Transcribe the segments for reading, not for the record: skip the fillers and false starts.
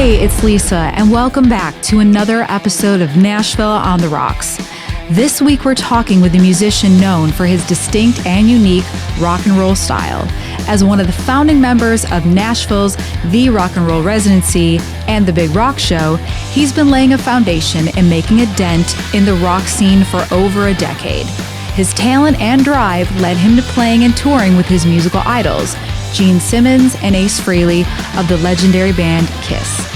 Hey, it's Lisa, and welcome back to another episode of Nashville on the Rocks. This week we're talking with a musician known for his distinct and unique rock and roll style. As one of the founding members of Nashville's The Rock and Roll Residency and The Big Rock Show, he's been laying a foundation and making a dent in the rock scene for over a decade. His talent and drive led him to playing and touring with his musical idols, Simmons and Ace Frehley of the legendary band Kiss.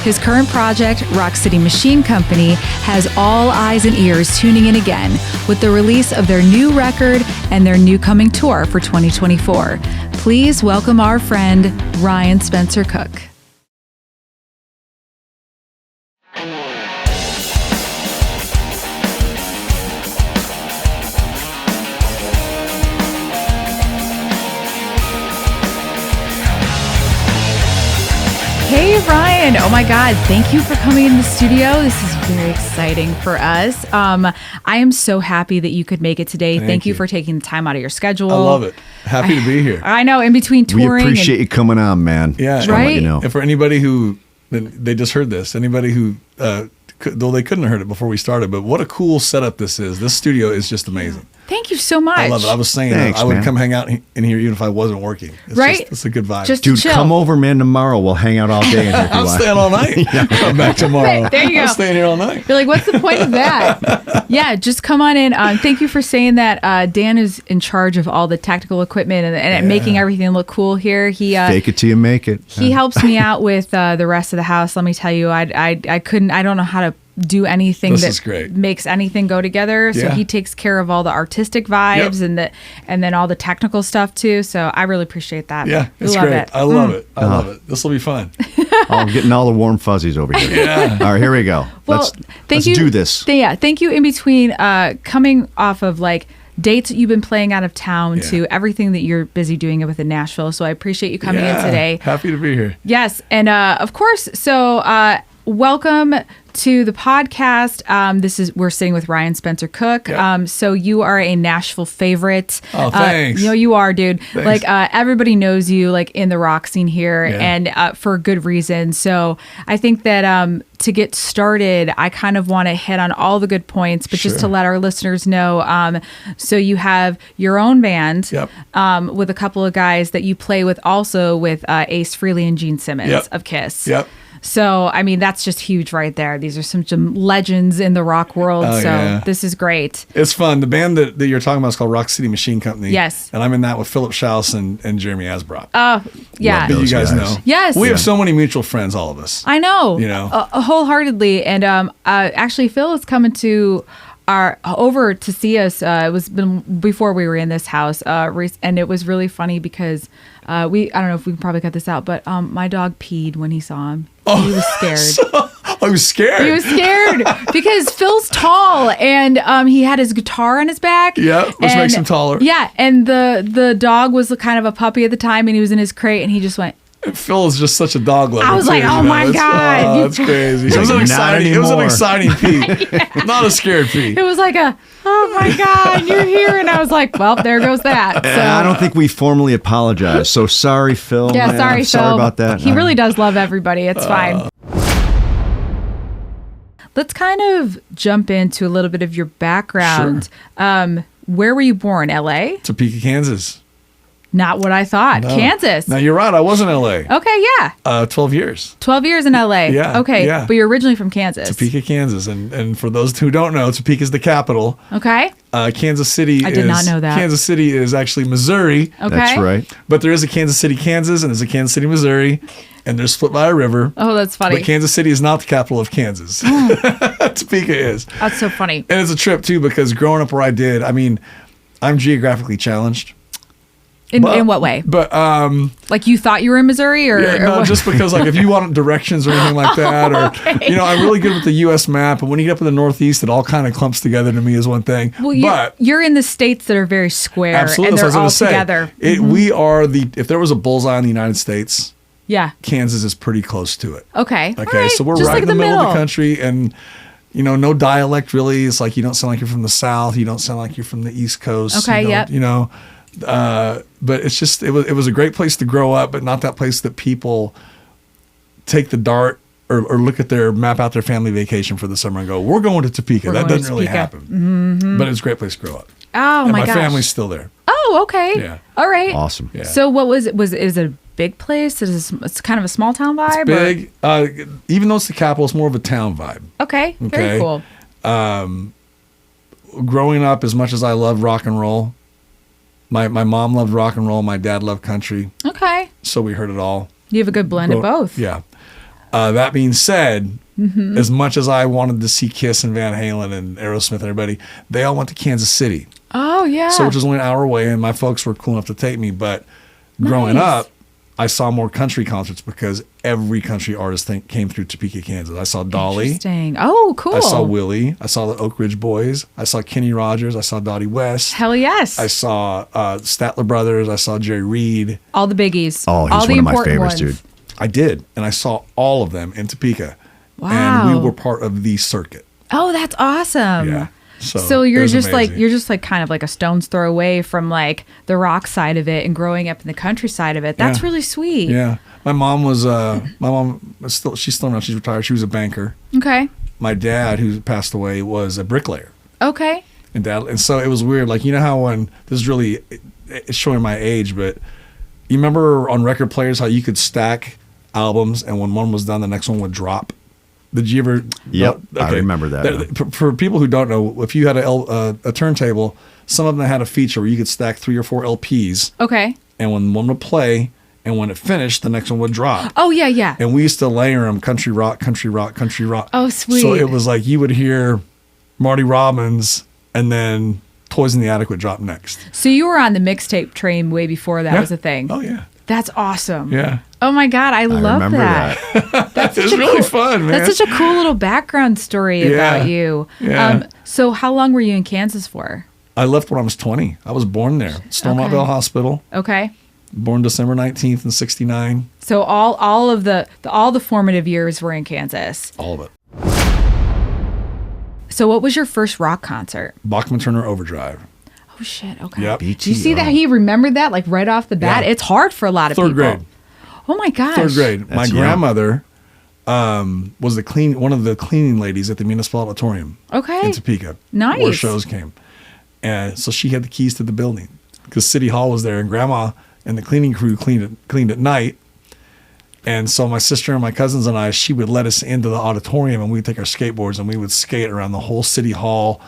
His current project, Rock City Machine Company, has all eyes and ears tuning in again with the release of their new record and their new coming tour for 2024. Please welcome our friend, Ryan Spencer Cook. Hey, Ryan. Oh, my God. Thank you for coming in the studio. This is very exciting for us. I am so happy that you could make it today. Thank you for taking the time out of your schedule. I love it. Happy to be here. I know. In between touring. We appreciate you coming on, man. Yeah. Right? You know. And for anybody who, they just heard this, anybody who, though they couldn't have heard it before we started, but what a cool setup this is. This studio is just amazing. Thank you so much. I love it. I was saying Thanks, I would man. come hang out in here even if I wasn't working. It's a good vibe. Just to Dude, chill. come over, man, tomorrow. We'll hang out all day in here. I'm staying all night. Come back tomorrow. Right, there you go. I'm staying here all night. You're like, what's the point of that? Yeah, just come on in. Thank you for saying that. Dan is in charge of all the technical equipment and making everything look cool here. He Fake it till you make it. He helps me out with the rest of the house. Let me tell you, I don't know how to do anything This that is great. makes anything go together. So Yeah. he takes care of all the artistic vibes and then all the technical stuff too. So I really appreciate that. Yeah, We it's love great. it. I love it. I love it. This will be fun. I'm getting all the warm fuzzies over here. Yeah. All right, here we go. Well, let's do this. Thank you in between coming off of like dates that you've been playing out of town to everything that you're busy doing within Nashville. So I appreciate you coming in today. Happy to be here. Yes. And of course, so welcome to the podcast. We're sitting with Ryan Spencer Cook. Yep. So you are a Nashville favorite. Oh, thanks. You are, dude. Thanks. Like everybody knows you, like in the rock scene here, and for good reason. So I think that to get started, I kind of want to hit on all the good points, but just to let our listeners know. So you have your own band with a couple of guys that you play with, also with Ace Frehley and Simmons of Kiss. Yep. So, I mean, that's just huge right there. These are some legends in the rock world. This is great. It's fun. The band that you're talking about is called Rock City Machine Company. Yes. And I'm in that with Philip Schaus and Jeremy Asbrock. Oh, yeah. That you guys know. Yes. We have so many mutual friends, all of us. I know. You know. Wholeheartedly. And actually, Phil is coming to over to see us. It was before we were in this house, and it was really funny because I don't know if we can probably cut this out, but my dog peed when he saw him. He was scared. I was scared. He was scared because Phil's tall and he had his guitar on his back. Yeah, which makes him taller. Yeah, and the dog was kind of a puppy at the time, and he was in his crate, and he just went. Phil is just such a dog lover. I was like, oh my God. That's crazy. It was an exciting peek. Not a scared peek. It was like oh my God, you're here. And I was like, well, there goes that. So I don't think we formally apologize. So sorry, Phil. Yeah, man. sorry, Phil. Sorry about that. He really does love everybody. It's fine. Let's kind of jump into a little bit of your background. Sure. Where were you born? LA? Topeka, Kansas. Not what I thought. No. Kansas. No, you're right. I was in LA. Okay, yeah. 12 years. 12 years in LA. Yeah. Okay, yeah. but you're originally from Kansas. Topeka, Kansas. And for those who don't know, Topeka is the capital. Okay. Kansas City I did not know that. Kansas City is actually Missouri. Okay. That's right. But there is a Kansas City, Kansas, and there's a Kansas City, Missouri, and they're split by a river. Oh, that's funny. But Kansas City is not the capital of Kansas. Topeka is. That's so funny. And it's a trip, too, because growing up where I did, I mean, I'm geographically challenged. In what way? But like you thought you were in Missouri, or no, what? just because like if you want directions or anything like that, or Okay. you know, I'm really good with the U.S. map. And when you get up in the Northeast, it all kind of clumps together to me as one thing. Well, but you're in the states that are very square, absolutely, and that's they're what I was all gonna together. say. We are if there was a bullseye in the United States, Yeah. Kansas is pretty close to it. Okay. Okay, All right. so we're Just right like in the middle of the country, and you know, no dialect really. It's like you don't sound like you're from the South. You don't sound like you're from the East Coast. Okay. Yep. You know, but it was a great place to grow up, but not that place that people take the dart or look at map out their family vacation for the summer and go, we're going to Topeka. That doesn't really happen. But it's a great place to grow up. Oh, and my gosh. my family's still there. Oh, okay. Yeah. All right. Awesome. Yeah. So what was it? Is it a big place? It's kind of a small town vibe? It's big. Even though it's the capital, it's more of a town vibe. Okay. Very cool. Growing up, as much as I loved rock and roll, my mom loved rock and roll. My dad loved country. Okay. So we heard it all. You have a good blend of both. Yeah. That being said, as much as I wanted to see Kiss and Van Halen and Aerosmith and everybody, they all went to Kansas City. Oh, yeah. So which is only an hour away, and my folks were cool enough to take me. But growing up, I saw more country concerts because every country artist came through Topeka, Kansas. I saw Dolly. Interesting. Oh, cool. I saw Willie. I saw the Oak Ridge Boys. I saw Kenny Rogers. I saw Dottie West. Hell yes. I saw Statler Brothers. I saw Jerry Reed. All the biggies. Oh, he's all the one of my important favorites, ones. dude. I did, and I saw all of them in Topeka. Wow. And we were part of the circuit. Oh, that's awesome. Yeah. So it you're was just amazing. like kind of like a stone's throw away from like the rock side of it and growing up in the country side of it. That's Yeah. really sweet. Yeah. My mom was she's still around, she's retired. She was a banker. Okay. My dad, who passed away, was a bricklayer. Okay. And so it was weird. Like, you know how when this is really, it's showing my age, but you remember on record players how you could stack albums and when one was done, the next one would drop? Did you ever? Yep, I remember that. For people who don't know, if you had a turntable, some of them had a feature where you could stack 3 or 4 LPs. Okay. And when one would play, and when it finished, the next one would drop. Oh, yeah, yeah. And we used to layer them country rock, country rock, country rock. Oh, sweet. So it was like you would hear Marty Robbins and then Toys in the Attic would drop next. So you were on the mixtape train way before that was a thing. Oh, yeah. That's awesome. Yeah. Oh, my God. I love remember that. That's It's such a really cool, fun, man. That's such a cool little background story about you. Yeah. So how long were you in Kansas for? I left when I was 20. I was born there. Stormont-Vale Hospital. Okay. Born December 19th in 69. So all of the formative years were in Kansas. All of it. So what was your first rock concert? Bachman Turner Overdrive. Oh shit, okay. Yep. Do you see that he remembered that like right off the bat? Yeah. It's hard for a lot of Third people. grade. Oh my gosh. Third grade. My That's young. grandmother was one of the cleaning ladies at the Municipal Auditorium Okay. in Topeka. Nice. Where shows came. And so she had the keys to the building because City Hall was there and Grandma and the cleaning crew cleaned at night. And so my sister and my cousins and I, she would let us into the auditorium and we'd take our skateboards and we would skate around the whole City Hall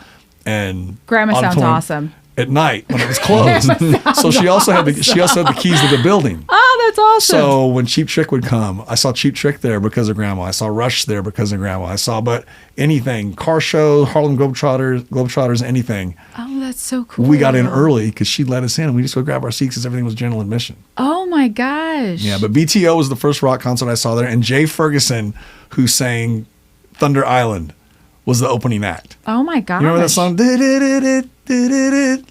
and Grandma sounds auditorium awesome. At night when it was closed. So she also had the keys to the building. Oh, that's awesome. So when Cheap Trick would come, I saw Cheap Trick there because of Grandma. I saw Rush there because of Grandma. But anything, car show, Harlem Globetrotters, anything. Oh, that's so cool. We got in early because she let us in and we just go grab our seats because everything was general admission. Oh my gosh. Yeah, but BTO was the first rock concert I saw there. And Jay Ferguson, who sang Thunder Island, was the opening act. Oh my gosh. You remember that song?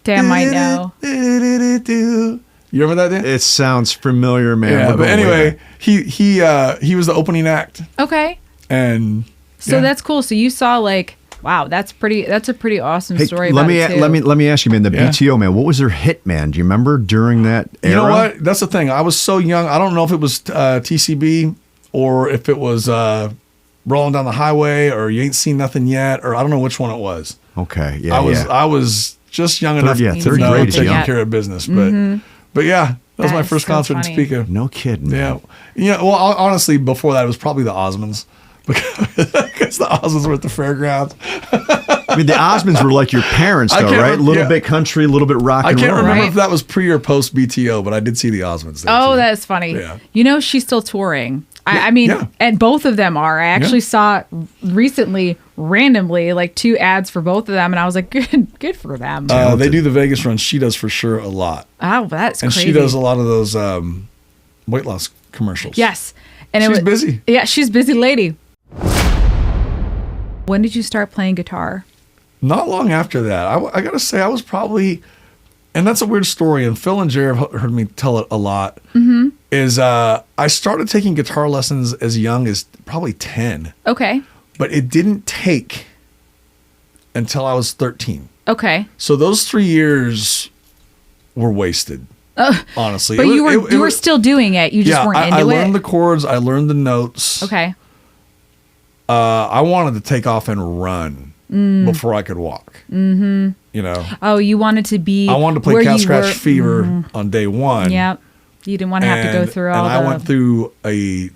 Damn, I know. You remember that, Dan? It sounds familiar, man. Yeah, We're but going way anyway, back. he was the opening act. Okay. And So yeah. that's cool. So you saw like, wow, that's a pretty awesome Hey, story let about me it too. let me ask you, man. The Yeah. BTO, man. What was their hit, man? Do you remember during that era? You know what? That's the thing. I was so young. I don't know if it was TCB or if it was Rolling Down the Highway or You Ain't Seen Nothing Yet, or I don't know which one it was. Okay, yeah, I was just young enough third to know grade is taking young. care of business. But yeah, that was my That's first so concert funny. in Topeka. No kidding. Yeah. Man. Yeah. Well, honestly, before that, it was probably the Osmonds because the Osmonds were at the fairgrounds. I mean, the Osmonds were like your parents, I though, can't right? A remember- little yeah. bit country, a little bit rock I and can't roll. remember Right. if that was pre or post BTO, but I did see the Osmonds there. Oh, too. that's funny. Yeah. You know, she's still touring. I mean, yeah. and both of them are. I actually Yeah. saw randomly, like 2 ads for both of them, and I was like, good for them. They do the Vegas run. She does for sure a lot. Oh, that's And crazy. she does a lot of those weight loss commercials. Yes. And She's busy. Yeah, she's a busy lady. When did you start playing guitar? Not long after that. I got to say, I was probably, and that's a weird story, and Phil and Jerry have heard me tell it a lot, is I started taking guitar lessons as young as probably 10, Okay. but it didn't take until I was 13. Okay. So those 3 years were wasted, honestly. But you were It still doing it. You just weren't into I it. learned the chords. I learned the notes. Okay. I wanted to take off and run before I could walk. Mm-hmm. You know. Oh, you wanted to be. I wanted to play Cat Scratch Fever on day one. Yep. You didn't want to have to go through all and I went through a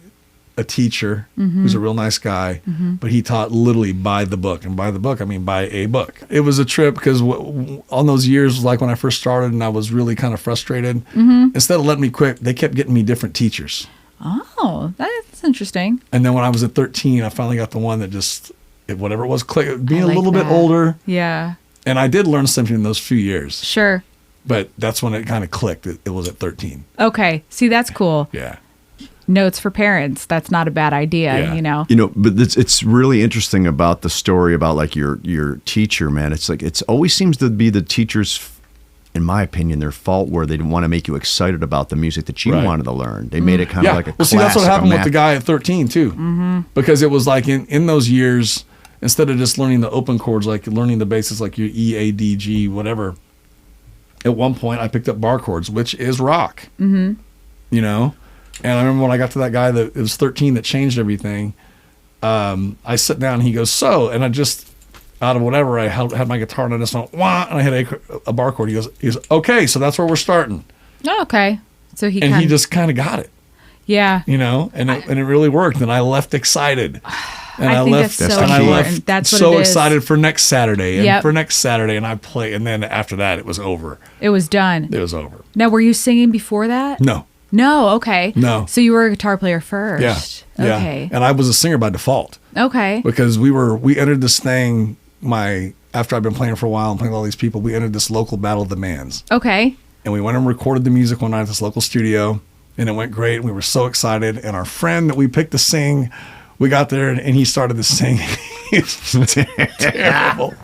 teacher who's a real nice guy, but he taught literally by the book. And by the book, I mean by a book. It was a trip because on those years, like when I first started and I was really kind of frustrated, instead of letting me quit, they kept getting me different teachers. Oh, that's interesting. And then when I was at 13, I finally got the one that just, whatever it was, being a little bit that. older. Yeah. And I did learn something in those few years. Sure. But that's when it kind of clicked. It was at 13. Okay. See, that's cool. Yeah. Notes for parents. That's not a bad idea, you know? You know, but it's really interesting about the story about like your teacher, man. It's like, it's always seems to be the teacher's, in my opinion, their fault where they didn't want to make you excited about the music that you wanted to learn. They made it kind of like a class. See, that's what happened with the guy at 13 too. Because it was like in those years, instead of just learning the open chords, like learning the basics like your E, A, D, G, whatever, at one point I picked up bar chords, which is rock. You know? And I remember when I got to that guy that it was 13 that changed everything, I sit down and he goes, so, and I just, out of whatever, I had my guitar and I just went, wah, and I hit a bar chord. He goes, okay, so that's where we're starting. Oh, okay. So he just kind of got it. Yeah. You know, and it really worked. And I left excited. And I think that's so important. That's what so it is. excited for next Saturday. And for next Saturday, and I play. And then after that, it was over. It was done. It was over. Now, were you singing before that? No. No, okay. No. So you were a guitar player first. Yeah. Okay. Yeah. And I was a singer by default. Okay. Because we entered this thing, after I'd been playing for a while and playing with all these people, we entered this local Battle of the Bands. Okay. And we went and recorded the music one night at this local studio, and it went great. And we were so excited. And our friend that we picked to sing, we got there and he started to sing. He was terrible.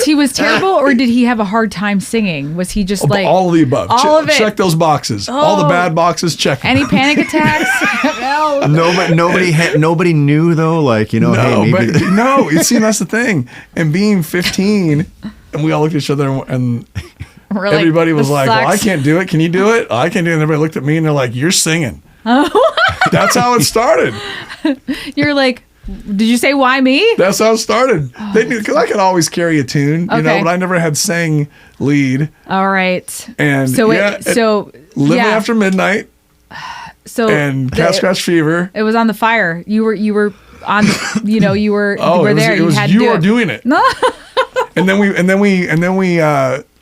He was terrible, or did he have a hard time singing? Was he just like all of the above? All of it. Check those boxes. Oh. All the bad boxes. Check them. Any panic attacks? No. Nobody knew though. Like, you know, no, hey, maybe. But no. You see, that's the thing. And being 15, and we all looked at each other, and everybody was like, "Well, I can't do it. Can you do it?" I can't do it. And everybody looked at me, and they're like, "You're singing." Oh. That's how it started. You're like, did you say why me? That's how it started. They knew, because I could always carry a tune, you know, but I never had sang lead. All right. And Living After Midnight. And Cat Scratch Fever. It was on the fire. You were on. You know, you were. Oh, you were there. It was you were doing it. No. and then we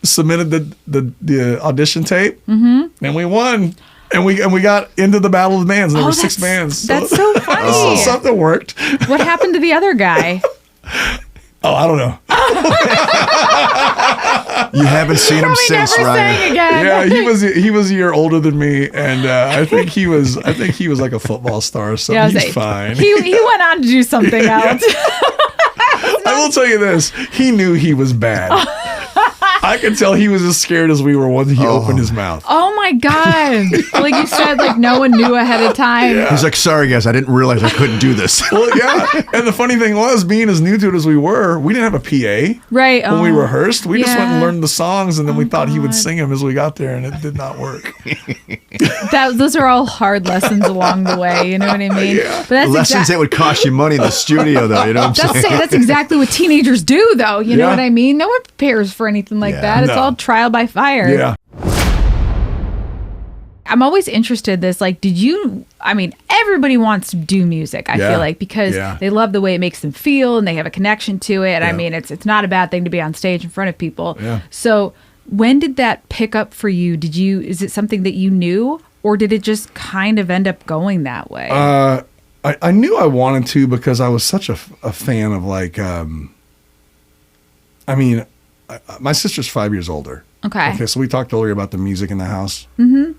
submitted the audition tape, and we won. And we got into the Battle of the Bands. And there were 6 bands. That's so funny. So something worked. What happened to the other guy? Oh, I don't know. You haven't seen him since, Ryan. Yeah, he was a year older than me, and I think he was like a football star, so he's fine. He went on to do something else. I will tell you this: he knew he was bad. I could tell he was as scared as we were when he opened his mouth. Oh my God. Like you said, like no one knew ahead of time. Yeah. He's like, sorry guys, I didn't realize I couldn't do this. Well, yeah. And the funny thing was, being as new to it as we were, we didn't have a PA. Right. When we rehearsed, we just went and learned the songs, and then we thought he would sing them as we got there, and it did not work. Those are all hard lessons along the way. You know what I mean? Yeah. But that's lessons that would cost you money in the studio, though. You know what I'm saying? That's exactly what teenagers do, though. You know what I mean? No one prepares for anything like that. It's all trial by fire. Yeah. I'm always interested everybody wants to do music, I feel like, because they love the way it makes them feel and they have a connection to it. I mean, it's not a bad thing to be on stage in front of people. Yeah. So when did that pick up for you? Is it something that you knew, or did it just kind of end up going that way? I knew I wanted to, because I was such a fan of my sister's 5 years older. Okay. So we talked earlier about the music in the house. Mm-hmm.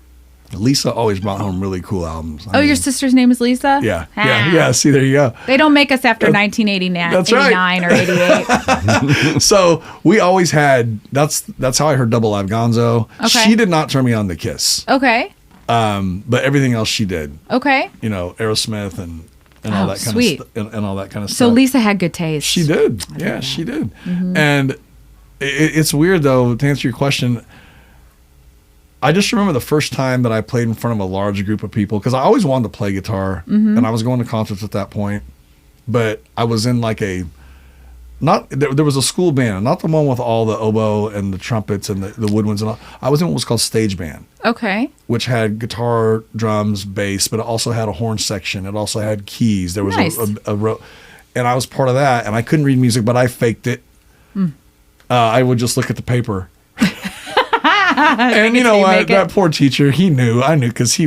Lisa always brought home really cool albums. Your sister's name is Lisa? Yeah. Yeah. See, there you go. They don't make us after 1989 that's right. or 88. So we always had, that's how I heard Double Live Gonzo. Okay. She did not turn me on to Kiss. Okay. But everything else she did. Okay. You know, Aerosmith and all that kind sweet. of and all that kind of stuff. So Lisa had good taste. She did. Yeah, she did. Mm-hmm. And it's weird, though, to answer your question. I just remember the first time that I played in front of a large group of people, because I always wanted to play guitar, and I was going to concerts at that point. but I was in like there was a school band, not the one with all the oboe and the trumpets and the woodwinds and all. I was in what was called stage band. Okay. Which had guitar, drums, bass, but it also had a horn section. It also had keys. There was nice. And I was part of that, and I couldn't read music, but I faked it. I would just look at the paper. And you know what? That poor teacher, he knew. I knew because he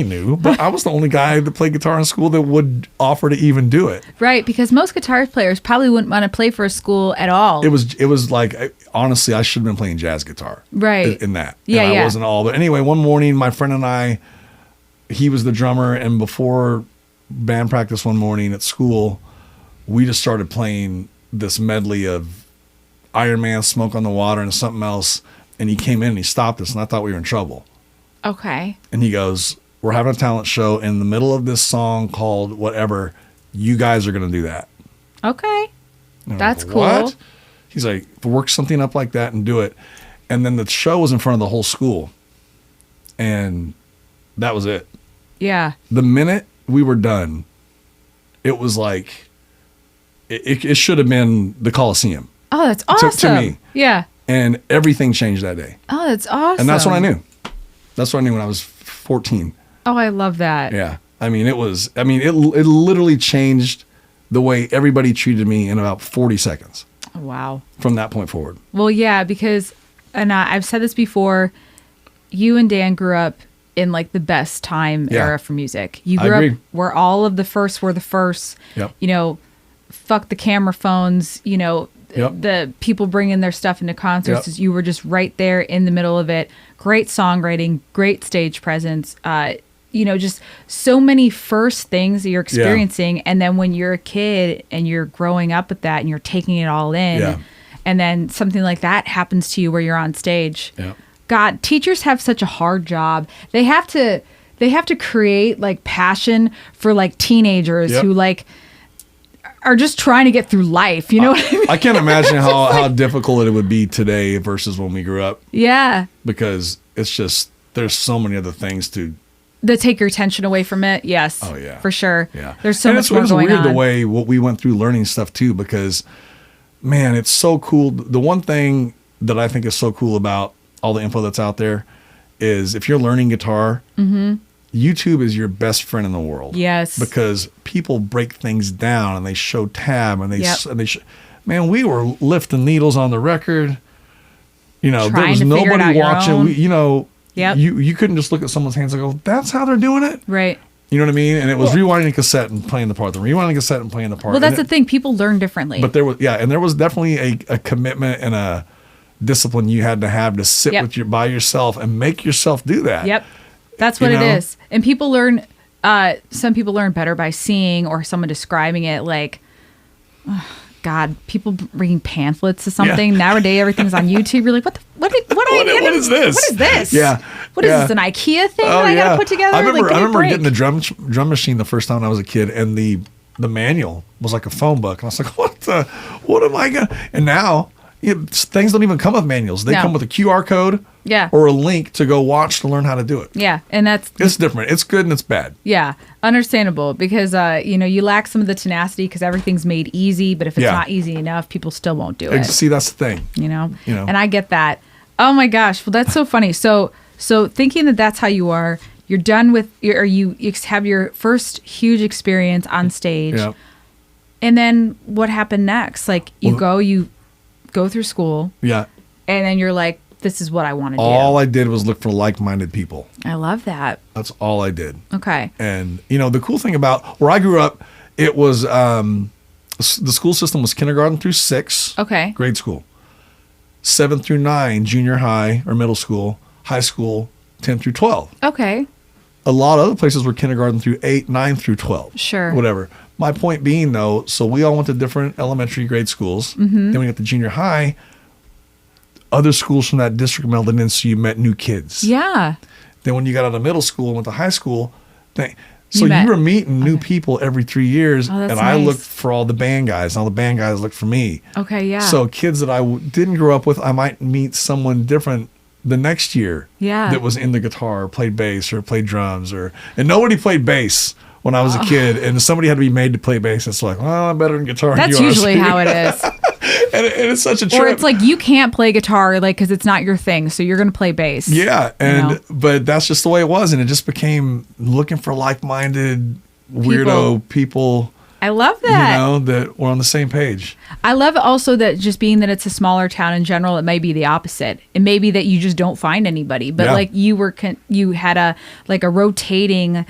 knew. But I was the only guy that played guitar in school that would offer to even do it. Right, because most guitar players probably wouldn't want to play for a school at all. It was like, honestly, I should have been playing jazz guitar. Right. In that. Yeah, and I wasn't all. But anyway, one morning, my friend and I, he was the drummer, and before band practice one morning at school, we just started playing this medley of Iron Man, Smoke on the Water, and something else. And he came in and he stopped us, and I thought we were in trouble. Okay. And he goes, we're having a talent show in the middle of this song called whatever. You guys are going to do that. Okay. That's like, cool. What? He's like, work something up like that and do it. And then the show was in front of the whole school. And that was it. Yeah. The minute we were done, it was like, it should have been the Coliseum. Oh, that's awesome. To me. Yeah. And everything changed that day. Oh, that's awesome. And that's what I knew. That's what I knew when I was 14. Oh, I love that. Yeah. I mean, it literally changed the way everybody treated me in about 40 seconds. Wow. From that point forward. Well, yeah, because, and I've said this before, you and Dan grew up in like the best time era for music. You grew up where all of the firsts were the first. Yep. You know, fuck the camera phones, you know, the people bringing their stuff into concerts. Yep. You were just right there in the middle of it. Great songwriting, great stage presence. You know, just so many first things that you're experiencing. And then when you're a kid and you're growing up with that and you're taking it all in, and then something like that happens to you where you're on stage. Yeah. God, teachers have such a hard job. They have to create like passion for like teenagers who like are just trying to get through life. You know what I mean? I can't imagine how difficult it would be today versus when we grew up. Yeah. Because it's just, there's so many other things that take your attention away from it. Yes. Oh yeah. For sure. Yeah. There's so much more going on. It's weird the way what we went through learning stuff too, because man, it's so cool. The one thing that I think is so cool about all the info that's out there is if you're learning guitar, YouTube is your best friend in the world. Yes. Because people break things down and they show tab and man, we were lifting needles on the record. You know, there was nobody watching. You couldn't just look at someone's hands and go, that's how they're doing it? Right. You know what I mean? And it was rewinding a cassette and playing the part. Rewinding a cassette and playing the part. Well, that's the thing. People learn differently. But there was definitely a commitment and a discipline you had to sit by yourself and make yourself do that. Yep. That's what it is. And people learn, some people learn better by seeing or someone describing it like, God, people bringing pamphlets to something. Yeah. Nowadays, everything's on YouTube. You're like, what is this? What is this? Yeah. What is this, an IKEA thing that I got to put together? I remember getting the drum machine the first time when I was a kid, and the manual was like a phone book. And I was like, what am I going to? And now, things don't even come with manuals. They come with a QR code or a link to go watch to learn how to do it. Yeah, and it's different. It's good and it's bad. Yeah, understandable because you lack some of the tenacity because everything's made easy. But if it's not easy enough, people still won't do it. See, that's the thing. You know, and I get that. Oh my gosh, well that's so funny. So thinking that's how you are, you're done with, or you have your first huge experience on stage, and then what happened next? Like you go through school, and then you're like, this is what I want to do. All I did was look for like-minded people. I love that. That's all I did. Okay. And the cool thing about where I grew up, it was the school system was kindergarten through 6. Okay. Grade school. 7 through 9, junior high or middle school. High school, 10 through 12. Okay. A lot of other places were kindergarten through 8, 9 through 12. Sure. Whatever. My point being, though, so we all went to different elementary grade schools. Mm-hmm. Then we got to junior high. Other schools from that district melded in, so you met new kids. Yeah. Then when you got out of middle school and went to high school, you were meeting new people every 3 years. Oh, that's and nice. I looked for all the band guys, and all the band guys looked for me. Okay, yeah. So kids that I didn't grow up with, I might meet someone different the next year that was in the guitar, or played bass, or played drums, and nobody played bass when I was a kid, and somebody had to be made to play bass. It's like, well, I'm better than guitar. That's usually how it is. And it's such a trip. Or it's like you can't play guitar like because it's not your thing, so you're going to play bass. Yeah, and but that's just the way it was, and it just became looking for like-minded weirdo people. I love that. That we're on the same page. I love also that just being that it's a smaller town in general, it may be the opposite. It may be that you just don't find anybody, but like you had a rotating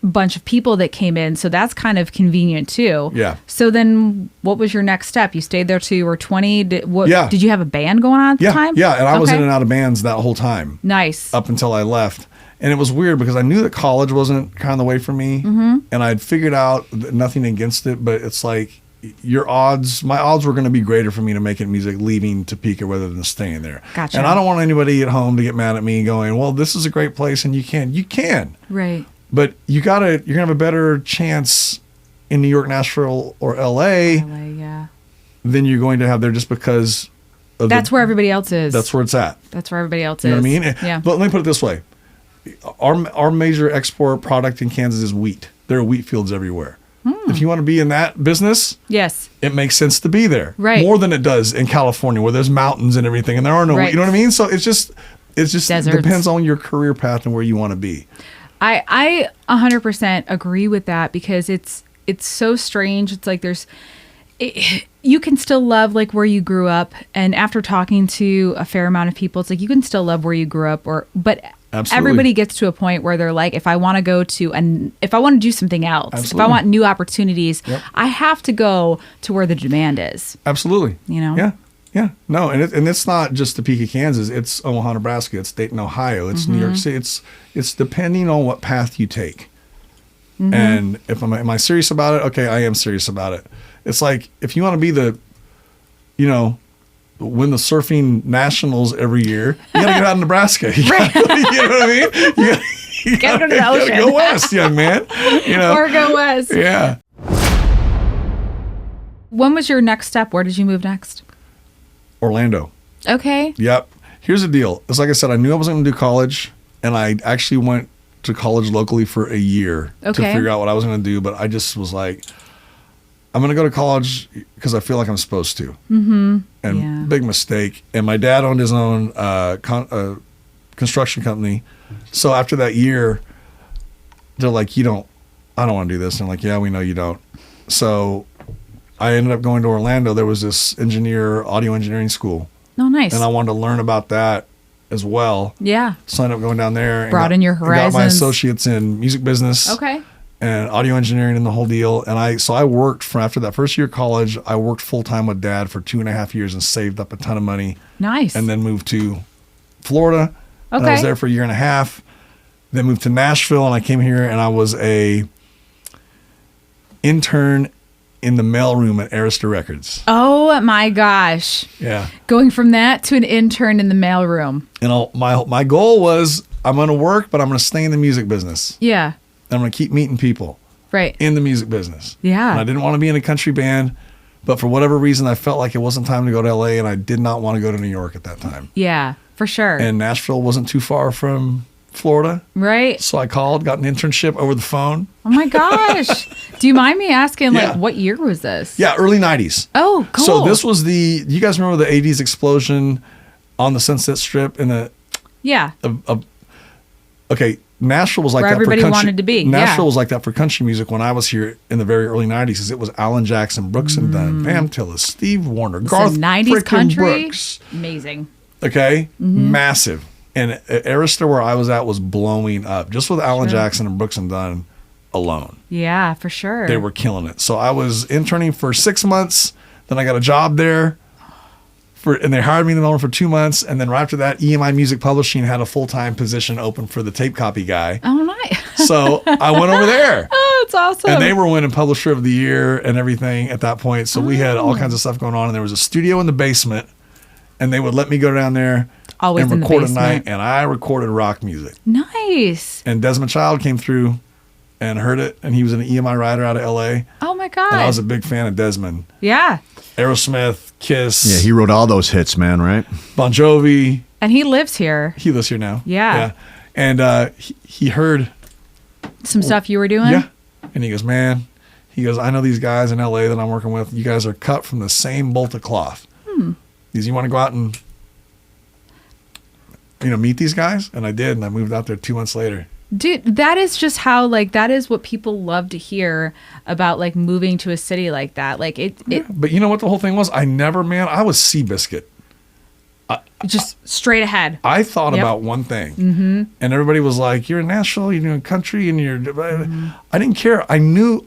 bunch of people that came in, so that's kind of convenient too. Yeah. So then, what was your next step? You stayed there till you were 20. Did you have a band going on at the time? Yeah, and I was in and out of bands that whole time. Nice. Up until I left. And it was weird because I knew that college wasn't kind of the way for me. Mm-hmm. And I'd figured out nothing against it, but it's like my odds were going to be greater for me to make it music leaving Topeka rather than staying there. Gotcha. And I don't want anybody at home to get mad at me going, well, this is a great place and you can. Right. But you're going to have a better chance in New York, Nashville, or LA than you're going to have there just because of that's where everybody else is. That's where it's at. That's where everybody else is. You know what I mean? Yeah. But let me put it this way. Our major export product in Kansas is wheat. There are wheat fields everywhere. If you want to be in that business, yes, it makes sense to be there. Right. More than it does in California where there's mountains and everything and there are no wheat. You know what I mean? So it's just Deserts. Depends on your career path and where you want to be. I 100% agree with that because it's so strange. It's like you can still love like where you grew up, and after talking to a fair amount of people, it's like you can still love where you grew up, but Absolutely. Everybody gets to a point where they're like, if I want to go to if I want to do something else, Absolutely. if I want new opportunities, I have to go to where the demand is. Absolutely. Yeah. Yeah. No, and it's not just Topeka, Kansas. It's Omaha, Nebraska. It's Dayton, Ohio. It's New York City. It's depending on what path you take. Mm-hmm. And if am I serious about it? Okay, I am serious about it. It's like if you want to be win the surfing nationals every year, you gotta get out of Nebraska. You know what I mean? You gotta go to the ocean. You gotta go west, young man. Or go west. Yeah. When was your next step? Where did you move next? Orlando. Okay. Yep. Here's the deal. It's like I said, I knew I wasn't gonna do college, and I actually went to college locally for a year to figure out what I was gonna do, but I just was like, I'm going to go to college because I feel like I'm supposed to. Mm-hmm. And big mistake. And my dad owned his own construction company. So after that year, they're like, I don't want to do this. And I'm like, yeah, we know you don't. So I ended up going to Orlando. There was this audio engineering school. Oh, nice. And I wanted to learn about that as well. Yeah. So I ended up going down there. Broaden your horizons. Got my associates in music business. Okay. And audio engineering and the whole deal. And I worked after that first year of college, I worked full time with Dad for 2.5 years and saved up a ton of money. Nice. And then moved to Florida. Okay. And I was there for a year and a half. Then moved to Nashville, and I came here and I was a intern in the mailroom at Arista Records. Oh my gosh. Yeah. Going from that to an intern in the mailroom. And my goal was I'm going to work, but I'm going to stay in the music business. Yeah. I'm going to keep meeting people in the music business. Yeah. And I didn't want to be in a country band, but for whatever reason, I felt like it wasn't time to go to LA, and I did not want to go to New York at that time. Yeah, for sure. And Nashville wasn't too far from Florida. Right. So I called, got an internship over the phone. Oh my gosh. Do you mind me asking, what year was this? Yeah, early 90s. Oh, cool. So this was you guys remember the 80s explosion on the Sunset Strip in the... Yeah. Okay. Nashville was like where that for country. Everybody wanted to be. Nashville was like that for country music when I was here in the very early 90s. Because it was Alan Jackson, Brooks and Dunn, Pam Tillis, Steve Warner, Garth 90s country. Brooks. Amazing. Okay? Mm-hmm. Massive. And Arista, where I was at, was blowing up. Just with Alan Jackson and Brooks and Dunn alone. Yeah, for sure. They were killing it. So I was interning for 6 months. Then I got a job there. And they hired me in the middle for 2 months. And then right after that, EMI Music Publishing had a full-time position open for the tape copy guy. Oh, nice. So I went over there. Oh, that's awesome. And they were winning Publisher of the Year and everything at that point. So we had all kinds of stuff going on. And there was a studio in the basement. And they would let me go down there and record a night. And I recorded rock music. Nice. And Desmond Child came through and heard it. And he was an EMI writer out of L.A. Oh, my God. And I was a big fan of Desmond. Yeah. Aerosmith, Kiss. Yeah, he wrote all those hits, man, right? Bon Jovi. And he lives here. He lives here now. Yeah. And he heard Some stuff you were doing? Yeah. And he goes, man, I know these guys in LA that I'm working with. You guys are cut from the same bolt of cloth. He goes, you want to go out and, meet these guys? And I did. And I moved out there 2 months later. Dude, that is just how, that is what people love to hear about, moving to a city like that. But you know what the whole thing was? I was Seabiscuit. Just straight ahead. I thought about one thing. And everybody was like, you're in Nashville, you're doing country, and I didn't care. I knew.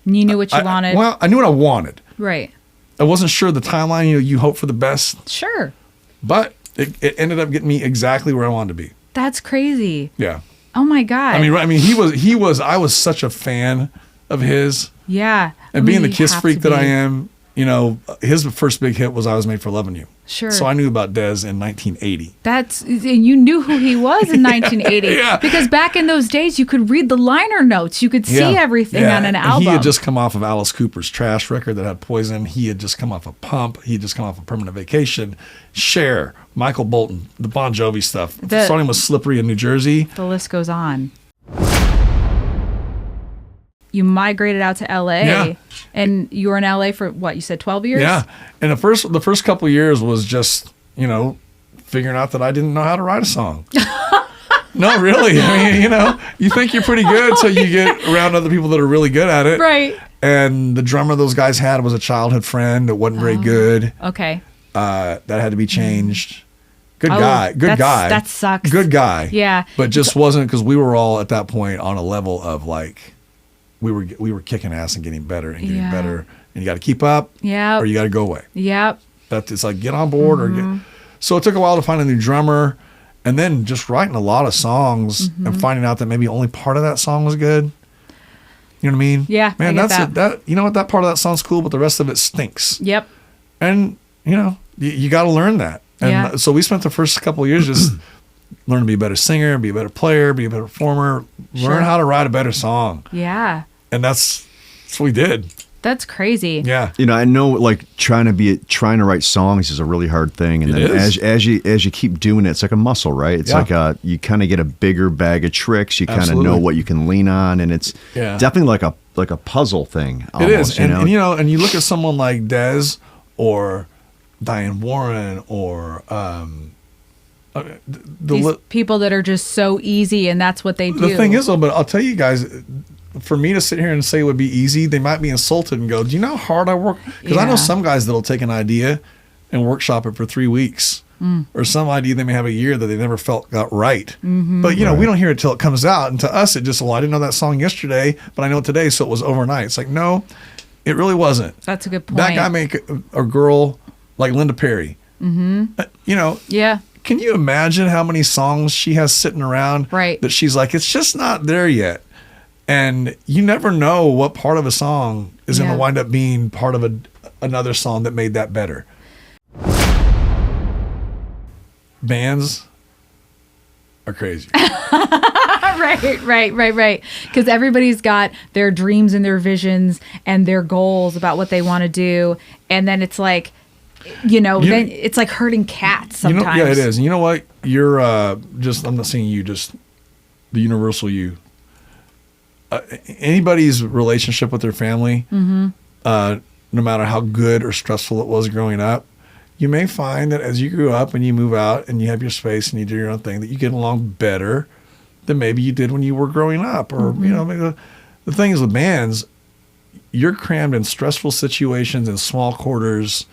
You knew what you wanted. Well, I knew what I wanted. Right. I wasn't sure of the timeline. You hope for the best. Sure. But it ended up getting me exactly where I wanted to be. That's crazy. Yeah. Oh my God. I was such a fan of his. Yeah. And being the Kiss freak that I am, his first big hit was I Was Made for Loving You. Sure. So I knew about Dez in 1980. And you knew who he was in 1980. Yeah. Because back in those days, you could read the liner notes. You could see everything on an album. He had just come off of Alice Cooper's Trash record that had Poison. He had just come off of Pump. He had just come off of Permanent Vacation. Cher, Michael Bolton, the Bon Jovi stuff. Starting with Slippery in New Jersey. The list goes on. You migrated out to LA, and you were in LA for what? You said 12 years? Yeah, and the first couple of years was just figuring out that I didn't know how to write a song. No, really. You think you're pretty good until you get around other people that are really good at it. Right. And the drummer those guys had was a childhood friend that wasn't very good. Okay. That had to be changed. Good guy. That sucks. Good guy. Yeah. But just wasn't, because we were all at that point on a level of we were kicking ass and getting better and getting better, and you got to keep up, or you got to go away. Yep. It's like get on board or get. So it took a while to find a new drummer, and then just writing a lot of songs and finding out that maybe only part of that song was good. You know what I mean? Yeah, man, I get that's that. it. You know what? That part of that song's cool, but the rest of it stinks. Yep. And you got to learn that. And so we spent the first couple of years just learning to be a better singer, be a better player, be a better performer, learn how to write a better song. Yeah. And that's what we did. That's crazy. Yeah. I know trying to write songs is a really hard thing. And then as you keep doing it, it's like a muscle, right? It's you kind of get a bigger bag of tricks. You kind of know what you can lean on, and it's definitely like a puzzle thing. Almost, it is. And you look at someone like Dez or Diane Warren or these people that are just so easy, and that's what they do. The thing is, though, but I'll tell you guys, for me to sit here and say it would be easy, they might be insulted and go, do you know how hard I work? Because I know some guys that'll take an idea and workshop it for 3 weeks. Or some idea they may have a year that they never felt got right. But, we don't hear it till it comes out. And to us, it just, I didn't know that song yesterday, but I know it today, so it was overnight. It's like, no, it really wasn't. That's a good point. That guy made a girl like Linda Perry. Yeah. Can you imagine how many songs she has sitting around that she's like, it's just not there yet? And you never know what part of a song is going to wind up being part of another song that made that better. Bands are crazy. Right. Because everybody's got their dreams and their visions and their goals about what they want to do. And then it's like, then it's like herding cats sometimes. Yeah, it is. And you know what? You're I'm not saying you, just the universal you. Anybody's relationship with their family, no matter how good or stressful it was growing up, you may find that as you grew up and you move out and you have your space and you do your own thing, that you get along better than maybe you did when you were growing up. Or, maybe the thing is with bands, you're crammed in stressful situations in small quarters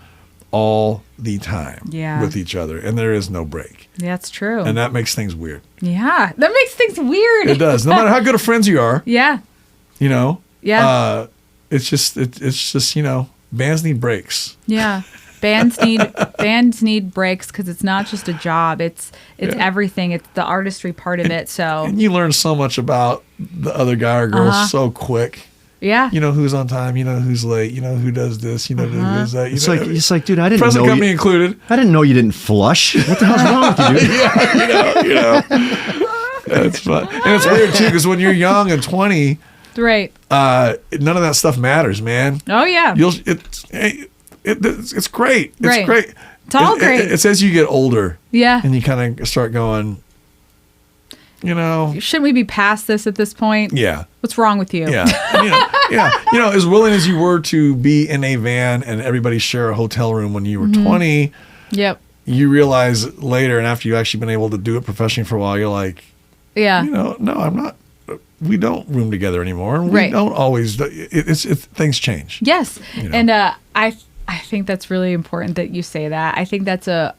all the time with each other, and there is no break. That's true. And that makes things weird. Yeah, that makes things weird. It does. No matter how good of friends you are. Yeah. It's just bands need breaks. Yeah. Bands need breaks because it's not just a job. It's everything. It's the artistry part of it. So and you learn so much about the other guy or girl so quick. Yeah. You know who's on time, you know who's late, you know who does this, you know who does that. It's like, dude, I didn't present know company included. I didn't know you didn't flush. What the hell's wrong with you, dude? That's fun. And it's weird too, because when you're young and 20, right, none of that stuff matters, man. Oh yeah. It's great. It's great. It's all great. It's as you get older. Yeah. And you kind of start going, Shouldn't we be past this at this point? Yeah. What's wrong with you? Yeah. As willing as you were to be in a van and everybody share a hotel room when you were 20, Yep. you realize later, and after you've actually been able to do it professionally for a while, you're like, Yeah. no, I'm not. We don't room together anymore. We Right. don't always. Things change. Yes. You know. And I think that's really important that you say that. I think that's a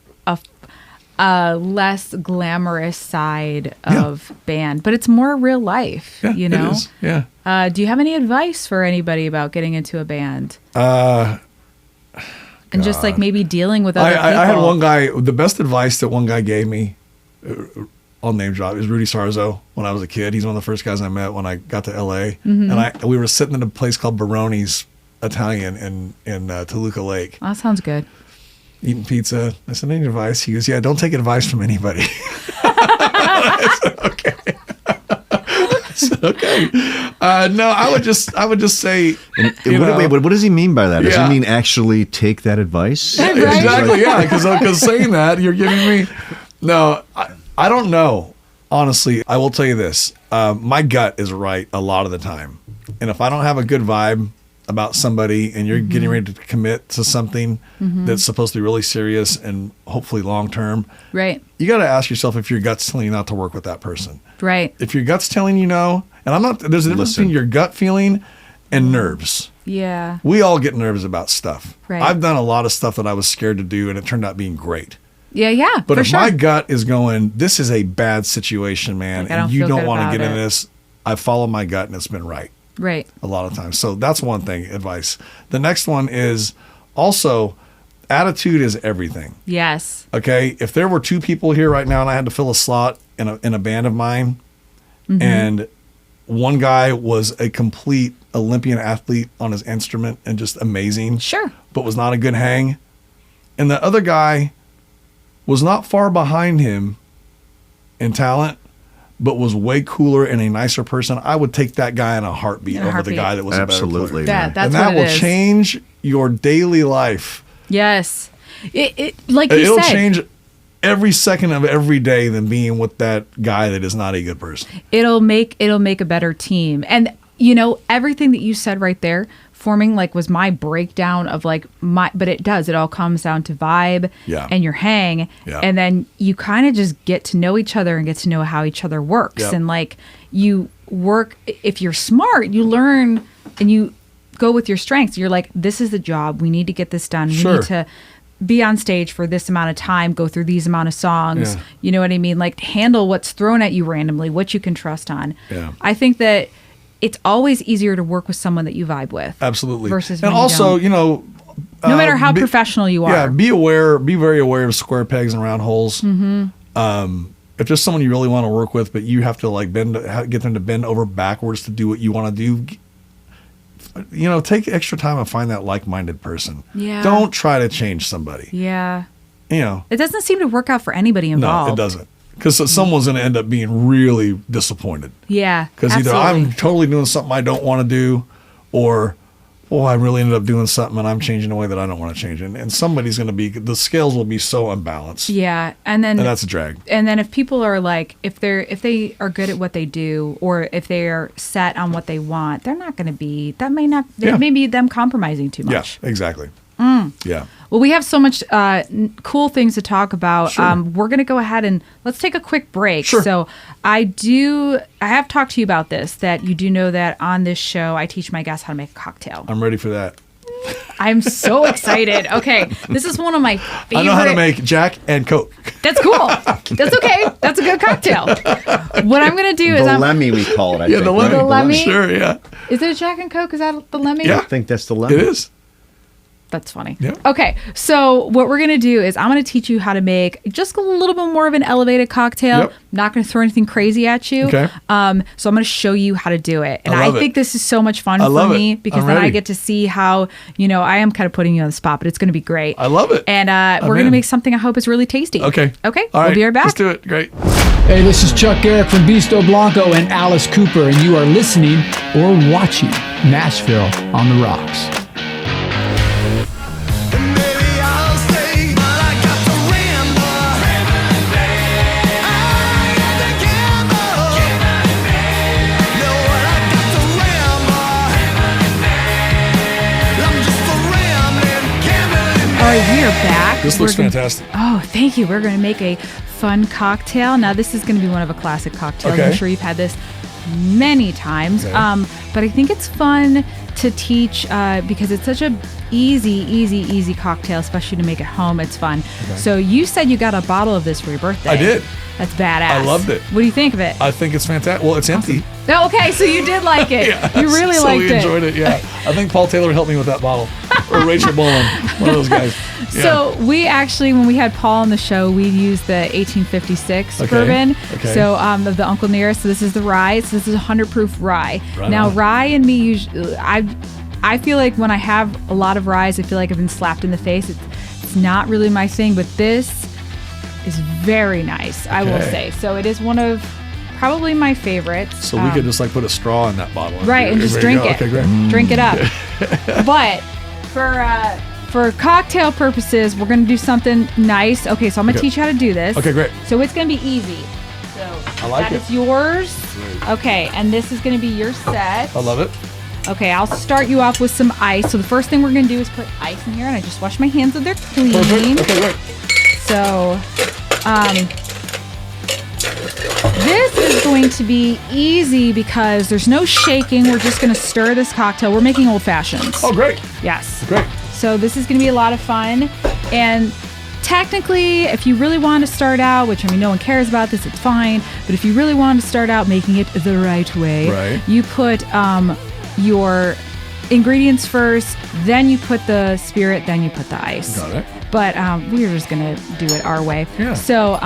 less glamorous side of band, but it's more real life, Yeah, you know? It is. Yeah. Do you have any advice for anybody about getting into a band? And just like maybe dealing with other people? I had one guy, the best advice that one guy gave me, I'll name drop, is Rudy Sarzo when I was a kid. He's one of the first guys I met when I got to LA. And we were sitting in a place called Baroni's Italian in Toluca Lake. Oh, that sounds good. Eating pizza. I said, any advice? He goes, yeah, don't take advice from anybody. I said, okay. I said, okay. No, I would just say. Wait, what does he mean by that? Does Yeah. he mean actually take that advice? Right. Exactly, yeah. Because saying that, you're giving me. No, I don't know. Honestly, I will tell you this. My gut is right a lot of the time. And if I don't have a good vibe about somebody and you're getting ready to commit to something that's supposed to be really serious and hopefully long term, Right. you got to ask yourself if your gut's telling you not to work with that person. Right. If your gut's telling you no, and I'm not, there's a difference between your gut feeling and nerves. Yeah. We all get nervous about stuff. Right. I've done a lot of stuff that I was scared to do and it turned out being great. Yeah. But for if sure. my gut is going, this is a bad situation, man, Like, I don't and you feel don't good want about to get in it. this, I follow my gut and it's been right Right. a lot of times. So that's one thing, advice. The next one is also attitude is everything. Yes. Okay. If there were two people here right now and I had to fill a slot in a band of mine and one guy was a complete Olympian athlete on his instrument and just amazing, Sure. but was not a good hang, and the other guy was not far behind him in talent, but was way cooler and a nicer person, I would take that guy in a heartbeat In a over heartbeat. the guy that was Absolutely. a better player. man. That's And that what it will is. change your daily life. Yes. It like you It'll said, change every second of every day than being with that guy that is not a good person. it'll make a better team. And everything that you said right there, forming like was my breakdown of like but it all comes down to vibe Yeah. and your hang. Yeah. And then you kind of just get to know each other and get to know how each other works. Yep. And like you work, if you're smart, you learn and you go with your strengths. You're like, this is the job. We need to get this done. Sure. We need to be on stage for this amount of time, go through these amount of songs. Yeah. You know what I mean? Like handle what's thrown at you randomly, what you can trust on. Yeah. I think that it's always easier to work with someone that you vibe with. Absolutely. Versus and when you also, don't. No matter how professional you are. Yeah, be very aware of square pegs and round holes. If there's someone you really want to work with, but you have to like get them to bend over backwards to do what you want to do, take extra time and find that like-minded person. Yeah. Don't try to change somebody. Yeah. It It doesn't seem to work out for anybody involved. No, it doesn't. Because someone's going to end up being really disappointed. Yeah. Because either absolutely. I'm totally doing something I don't want to do, or, I really ended up doing something and I'm changing the way that I don't want to change. And somebody's going to be, the scales will be so unbalanced. Yeah. And then And that's a drag. And then if people are like, if they are good at what they do, or if they are set on what they want, they're not going to be. That may not. Yeah. It may be them compromising too Yeah, much. exactly. Yeah. Well, we have so much cool things to talk about. Sure. We're going to go ahead and let's take a quick break. Sure. So I have talked to you about this, that you do know that on this show, I teach my guests how to make a cocktail. I'm ready for that. I'm so excited. Okay. This is one of my favorite. I know how to make Jack and Coke. That's cool. That's okay. That's a good cocktail. What I'm going to do is The Lemmy, we call it, I think. the lemon. The Lemmy? Sure, yeah. Is it a Jack and Coke? Is that the Lemmy? Yeah. I think that's the Lemmy. It is. That's funny. Yeah. Okay, so what we're going to do is I'm going to teach you how to make just a little bit more of an elevated cocktail. Yep. Not going to throw anything crazy at you. Okay. So I'm going to show you how to do it. And I I love it. think this is so much fun I for love it. me because I'm then I ready. get to see how, I am kind of putting you on the spot, but it's going to be great. I love it. And I'm we're going to in. make something I hope is really tasty. Okay. Okay. All right. We'll be right back. Let's do it. Great. Hey, this is Chuck Garrick from Beasto Blanco and Alice Cooper, and you are listening or watching Nashville on the Rocks. right, we are back. This looks fantastic. Oh, thank you. We're going to make a fun cocktail. Now, this is going to be one of a classic cocktails. Okay. I'm sure you've had this many times. Okay. But I think it's fun to teach because it's such a easy cocktail, especially to make at home. It's fun. Okay. So you said you got a bottle of this for your birthday. I did. That's badass. I loved it. What do you think of it? I think it's fantastic. Well, it's empty. Oh, okay, so you did like it. You really so liked we it. enjoyed it, yeah. I think Paul Taylor helped me with that bottle. Or Rachel Bowen, one of those guys. Yeah. So we actually, when we had Paul on the show, we used the 1856 bourbon. Okay. So of the Uncle Nearest. So this is the rye. So this is 100 proof rye. Right Now on. rye and me, usually, I feel like when I have a lot of ryes, I feel like I've been slapped in the face. It's not really my thing, but this is very nice, I will say. So it is one of probably my favorites. So we could just like put a straw in that bottle. Right, and just drink it. Okay, great. Drink it up. But for cocktail purposes, we're going to do something nice. Okay, so I'm going to Okay. teach you how to do this. Okay, great. So it's going to be easy. So I like that it. is yours. Great. Okay, and this is going to be your set. I love it. Okay, I'll start you off with some ice. So the first thing we're going to do is put ice in here, and I just wash my hands so they're clean. Perfect. Okay, great. So, this is going to be easy because there's no shaking. We're just going to stir this cocktail. We're making old fashions. Oh, great. Yes. Great. So this is going to be a lot of fun. And technically, if you really want to start out, which I mean, no one cares about this, it's fine. But if you really want to start out making it the right way, Right. you put your ingredients first, then you put the spirit, then you put the ice. Got it. But we're just going to do it our way. Yeah. So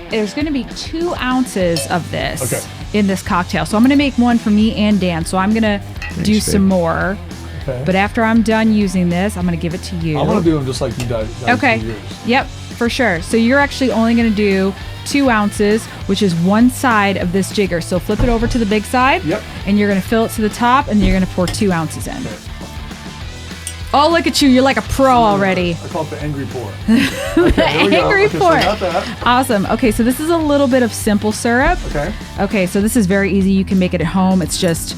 there's going to be 2 ounces of this Okay. in this cocktail. So I'm going to make one for me and Dan. So I'm going to do babe. some more. Okay. But after I'm done using this, I'm going to give it to you. I want to do them just like you guys Okay. do yours. Yep, for sure. So you're actually only going to do 2 ounces, which is one side of this jigger. So flip it over to the big side. Yep. And you're going to fill it to the top, and then you're going to pour 2 ounces in. Okay. Oh, look at you. You're like a pro already. I call it the angry pour. Okay, there we go. Angry Okay, so pour. I got that. Awesome. Okay, so this is a little bit of simple syrup. Okay. Okay, so this is very easy. You can make it at home. It's just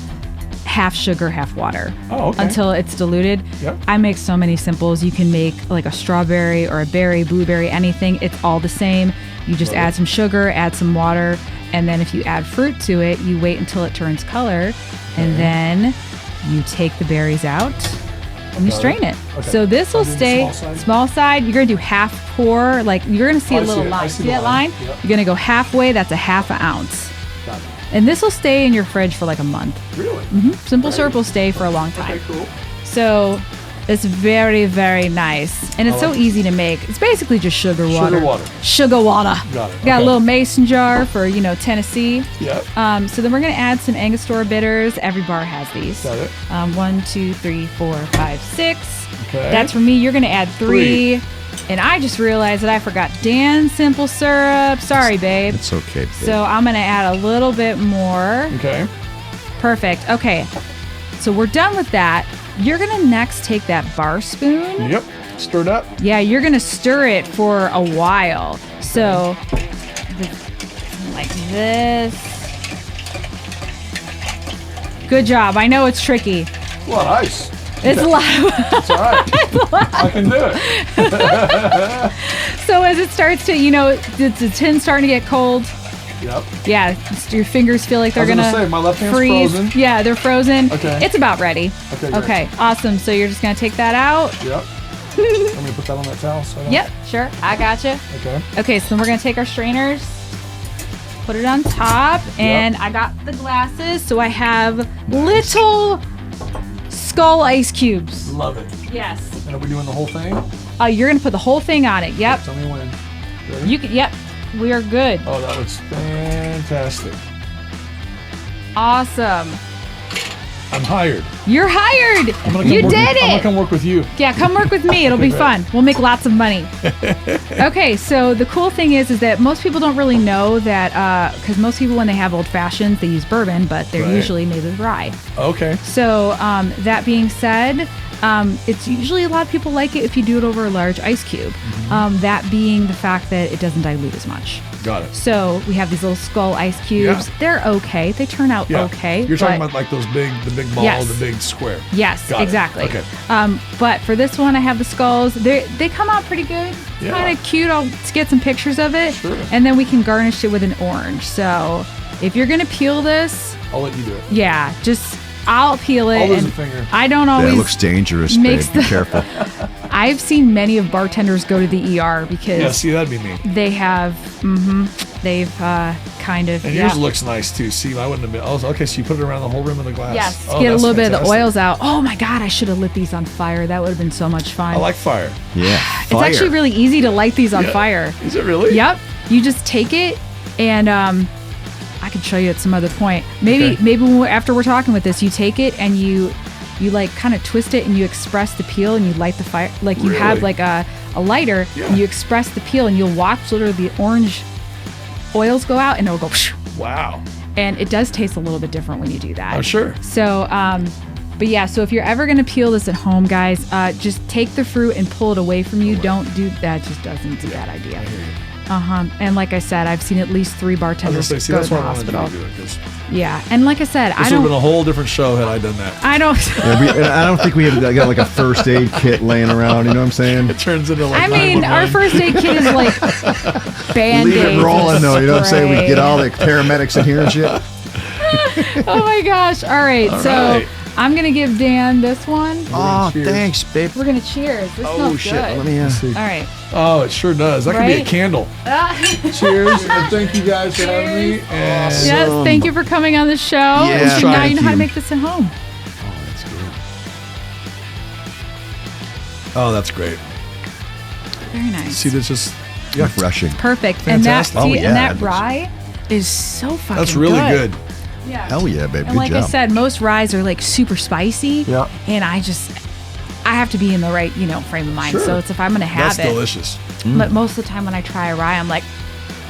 half sugar, half water. Oh, okay. Until it's diluted. Yep. I make so many simples. You can make like a strawberry or a berry, blueberry, anything. It's all the same. You just Love add it. some sugar, add some water, and then if you add fruit to it, you wait until it turns color, and then you take the berries out and you Got strain it. Okay. So this will I'll do the stay small side? You're gonna do half pour. Like you're gonna see Oh, a I little see it. I line. see See the that line. line? Yep. You're gonna go halfway. That's a half an ounce. Got it. And this will stay in your fridge for like a month. Really? Simple Great. syrup will stay for a long time. Okay, cool. So it's very, very nice. And it's so like it. easy to make. It's basically just sugar water. Sugar water. Sugar water. Got it. Got a Okay. little mason jar for, Tennessee. Yep. So then we're going to add some Angostura bitters. Every bar has these. Got it. 1, 2, 3, 4, 5, 6. Okay. That's for me. You're going to add 3. And I just realized that I forgot Dan's simple syrup. Sorry, babe. It's okay, babe. So I'm going to add a little bit more. Okay. Perfect. Okay. So we're done with that. You're going to next take that bar spoon. Yep. Stirred up. Yeah, you're going to stir it for a while. So, like this. Good job. I know it's tricky. A lot of ice. It's a lot. It's all right. I can do it. So as it starts to, the tin's starting to get cold. Yep. Yeah, your fingers feel like they're I was gonna gonna say, my left hand's freeze. frozen. Yeah, they're frozen. Okay. It's about ready. Okay, great. Okay, awesome. So you're just gonna take that out. Yep. I'm gonna put that on that towel. So I don't- Yep, sure. I gotcha. Okay. Okay, so then we're gonna take our strainers, put it on top, and I got the glasses, so I have little skull ice cubes. Love it. Yes. And are we doing the whole thing? You're gonna put the whole thing on it. Yep. Tell me when. Ready? You can. Yep. We are good. Oh, that looks fantastic. Awesome. I'm hired. You're hired. I'm gonna come You work did with, I'm gonna it. come work with you. Yeah, come work with me. It'll be fun. We'll make lots of money. Okay, so the cool thing is that most people don't really know that because most people when they have old fashions they use bourbon, but they're Right. usually made with rye. Okay. So that being said, it's usually a lot of people like it if you do it over a large ice cube. That being the fact that it doesn't dilute as much. Got it. So we have these little skull ice cubes. Yeah. They're okay. They turn out okay. You're talking but- about like the big ball, Yes. the big square. Yes, Got it. exactly. Okay. But for this one, I have the skulls. They come out pretty good. It's Yeah. kind of cute. I'll get some pictures of it. Sure. And then we can garnish it with an orange. So if you're going to peel this, I'll let you do it. yeah, I'll peel it. I'll lose and a finger. I don't always. That looks dangerous, babe. makes Be the- careful. I've seen many of bartenders go to the ER because Yeah, see, that'd be me. they have, they've kind of, And yeah. yours looks nice too. See, I wouldn't have been. Oh, okay, so you put it around the whole rim of the glass. Yes, Oh, get a that's little bit of the fantastic. oils out. Oh my God, I should have lit these on fire. That would have been so much fun. I like fire. Yeah. It's actually really easy to light these on Yeah. fire. Is it really? Yep. You just take it and I can show you at some other point. Maybe Okay. after we're talking with this, you take it and you like kind of twist it and you express the peel and you light the fire. Like you have Really? like a lighter Yeah. and you express the peel and you'll watch literally the orange oils go out and it'll go pshh. Wow. And it does taste a little bit different when you do that. I'm sure. So, but yeah, so if you're ever going to peel this at home, guys, just take the fruit and pull it away from you. Don't do that. Just doesn't do that idea. And like I said, I've seen at least 3 I was bartenders gonna say, see, go that's to the why I wanted you to hospital. do it. This Yeah. And like I said, I would have been a don't, whole different show had I done that. I don't, And I don't think we have got like a first aid kit laying around. You know what I'm saying? It turns into like. I mean, our 911. first aid kit is like Band-Aids. Leave it rolling though. You know what I'm saying? We spray. get all the paramedics in here and shit. Oh my gosh. All right. All So right. I'm going to give Dan this one. Oh, cheers. thanks, babe. We're going to cheers. This Oh smells shit. good. Let me. All right. Oh, it sure does. That could be a Right? candle. Cheers, and thank you guys for having me. And Yes, thank you for coming on the show. Yeah, So now thank you know how to you. make this at home. oh, that's great. Very nice. See, that's just Refreshing. Perfect. Fantastic. And Oh, that, yeah, and that that rye is so fucking that's really good. Yeah. Hell yeah, babe. And Good like I job. said, most ryes are like super spicy. Yeah. And I have to be in the right, frame of mind. Sure. So it's if I'm going to have That's it. delicious. But most of the time when I try a rye, I'm like,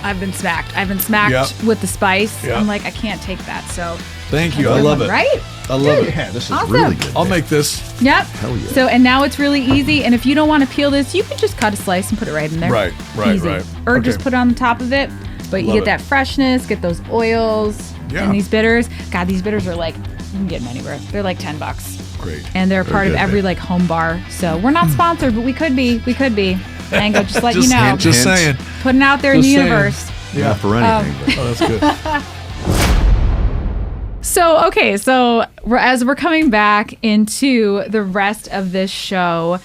I've been smacked. Yep. with the spice. Yep. I'm like, I can't take that. So Thank you. that's I a good love one, it. Right? I love it. Yeah, this is Awesome. really good. I'll babe. make this. Yep. Hell yeah. So, and now it's really easy. And if you don't want to peel this, you can just cut a slice and put it right in there. Right. Easy. Right. Or Okay. just put it on the top of it. But you Love get it. that freshness, get those oils, Yeah. and these bitters. God, these bitters are like, you can get them anywhere. They're like $10. Great. And they're part of good, every babe. like home bar. So we're not sponsored, but we could be. We could be. Mango, just let you Just know. hint, Just Hints. saying. Putting out there in the Just saying. universe. Not for anything. but Oh, that's good. So, okay, so as we're coming back into the rest of this show,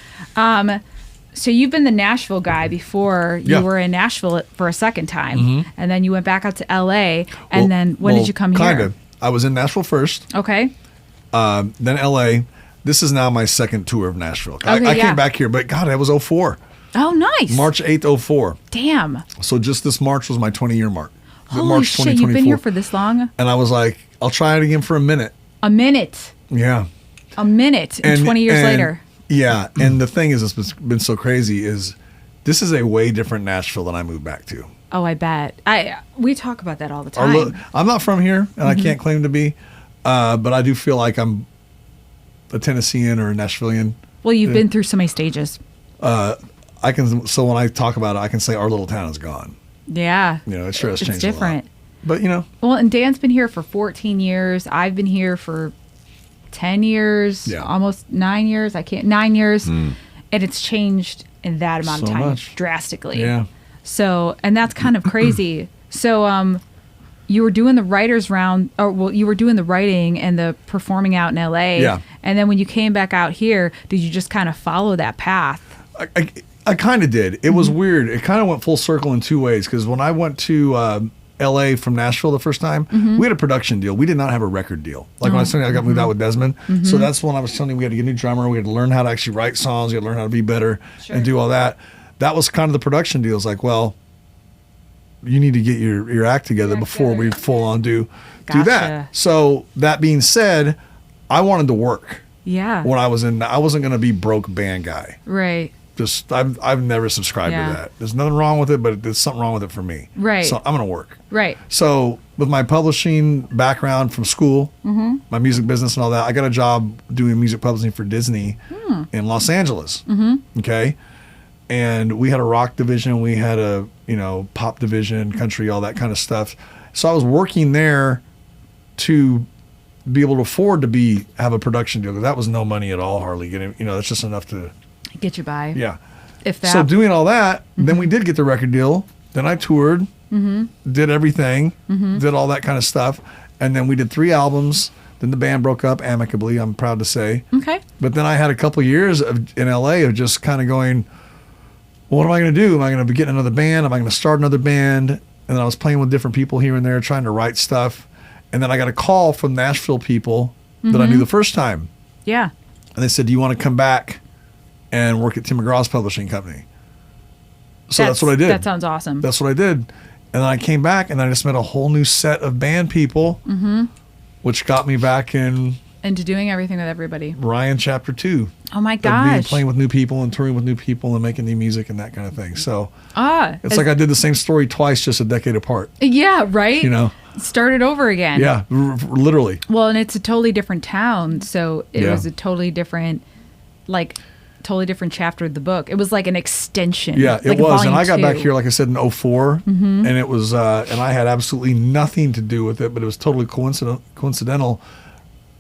so you've been the Nashville guy before you Yeah. were in Nashville for a second time, and then you went back out to LA, and Well- then when well, did you come kind here? of. I was in Nashville first, Okay, then LA. This is now my second tour of Nashville. I Okay, yeah. came back here, but God, it was 04. oh nice, March 8th, 04. damn, So just this March was my 20-year mark. holy March shit, you've been 2024. here for this long? And I was like, I'll try it again for a minute. A minute, Yeah. and 20 years and- later. Yeah. And the thing is, it's been so crazy is this is a way different Nashville than I moved back to. Oh, I bet. We talk about that all the Our time. li- I'm not from here, and I can't claim to be, but I do feel like I'm a Tennessean or a Nashvilleian. Well, you've been through so many stages. I can. So when I talk about it, I can say our little town is gone. Yeah, You know, it sure has it's changed different. a lot. But you know, Well, and Dan's been here for 14 years. I've been here for 10 years, Yeah. almost 9 years. 9 years. And it's changed in that amount of So time much. drastically. yeah. So, and that's kind of crazy. So, you were doing the writers round, or well, you were doing the writing and the performing out in LA. Yeah. And then when you came back out here, did you just kind of follow that path? I kind of did. It was weird. It kind of went full circle in two ways because when I went to LA from Nashville the first time, we had a production deal. We did not have a record deal. Like when I was telling you, I got moved out with Desmond. So that's when I was telling you we had to get a new drummer. We had to learn how to actually write songs. We had to learn how to be better and do all that. That was kind of the production deal. It's like, well, you need to get your act together before we full on do Gotcha. that. So that being said, I wanted to work Yeah. when I was in. I wasn't going to be broke band guy. Right. Just I've never subscribed Yeah. to that. There's nothing wrong with it, but there's something wrong with it for me. Right. So I'm gonna work. Right. So with my publishing background from school, my music business and all that, I got a job doing music publishing for Disney in Los Angeles. Okay. And we had a rock division. We had a pop division, country, all that kind of stuff. So I was working there to be able to afford to have a production deal. 'Cause that was no money at all, hardly getting, that's just enough to Get you by. yeah. If that. So doing all that, then we did get the record deal. Then I toured, did everything, did all that kind of stuff. And then we did 3 albums. Then the band broke up amicably, I'm proud to say. Okay. But then I had a couple years in LA of just kind of going, well, what am I going to do? Am I going to be getting another band? Am I going to start another band? And then I was playing with different people here and there, trying to write stuff. And then I got a call from Nashville people that I knew the first time. Yeah. And they said, do you want to come back and work at Tim McGraw's publishing company? So that's what I did. That sounds awesome. That's what I did. And then I came back and I just met a whole new set of band people, which got me back in Into doing everything with everybody. Ryan Chapter 2. Oh my Of being gosh. playing with new people and touring with new people and making new music and that kind of thing. So it's as- like I did the same story twice, just a decade apart. Yeah, right? Started over again. Yeah, literally. Well, and it's a totally different town, so it Yeah. was a totally different chapter of the book. It was like an extension. Yeah, like it was. And volume I got back 2. here, like I said, in 04, and it was, and I had absolutely nothing to do with it, but it was totally coincidental.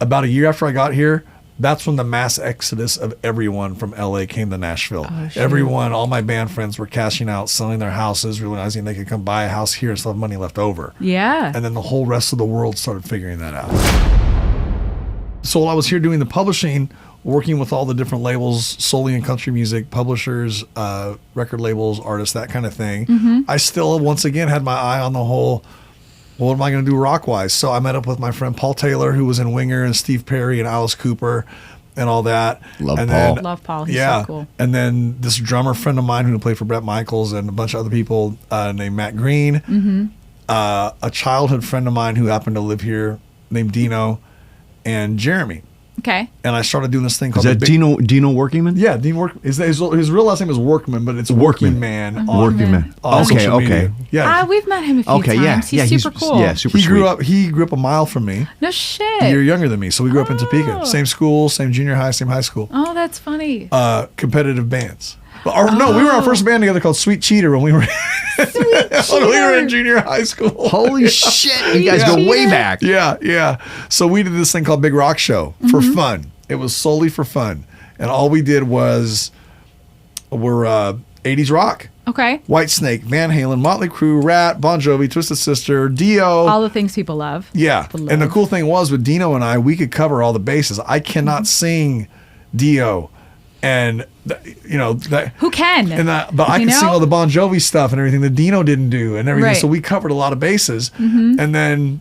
About a year after I got here, that's when the mass exodus of everyone from LA came to Nashville. Oh, shoot. Everyone, all my band friends were cashing out, selling their houses, realizing they could come buy a house here and still have money left over. Yeah. And then the whole rest of the world started figuring that out. So while I was here doing the publishing, working with all the different labels, solely in country music, publishers, record labels, artists, that kind of thing, I still, once again, had my eye on the whole, well, what am I going to do rock-wise? So I met up with my friend Paul Taylor, who was in Winger, and Steve Perry and Alice Cooper and all that. Love and Paul. Then, Love Paul. He's yeah. so cool. And then this drummer friend of mine who played for Bret Michaels and a bunch of other people named Matt Green. A childhood friend of mine who happened to live here named Dino, and Jeremy. Okay. And I started doing this thing Is called that Dino Workingman? Yeah, Dean Work. His real last name is Workman, but it's Working Man. Working Man. On Okay, social media. okay. Yeah. We've met him a few Okay, yeah. times. He's super cool. Yeah, super He sweet. grew up a mile from me. No shit. A year younger than me, so we grew up in Topeka. Oh. Same school, same junior high, same high school. Oh, that's funny. Competitive bands. No, we were our first band together called Sweet Cheater when we were when we were in junior high school. Holy shit, you guys go way back. Yeah. So we did this thing called Big Rock Show for fun. It was solely for fun. And all we did was we're 80s rock. Okay. Whitesnake, Van Halen, Motley Crue, Rat, Bon Jovi, Twisted Sister, Dio. All the things people love. Yeah. People And the love. cool thing was with Dino and I, we could cover all the bases. I cannot sing Dio. And, Who can? but I You can sing know? all the Bon Jovi stuff and everything that Dino didn't do and everything. Right. So we covered a lot of bases. And then,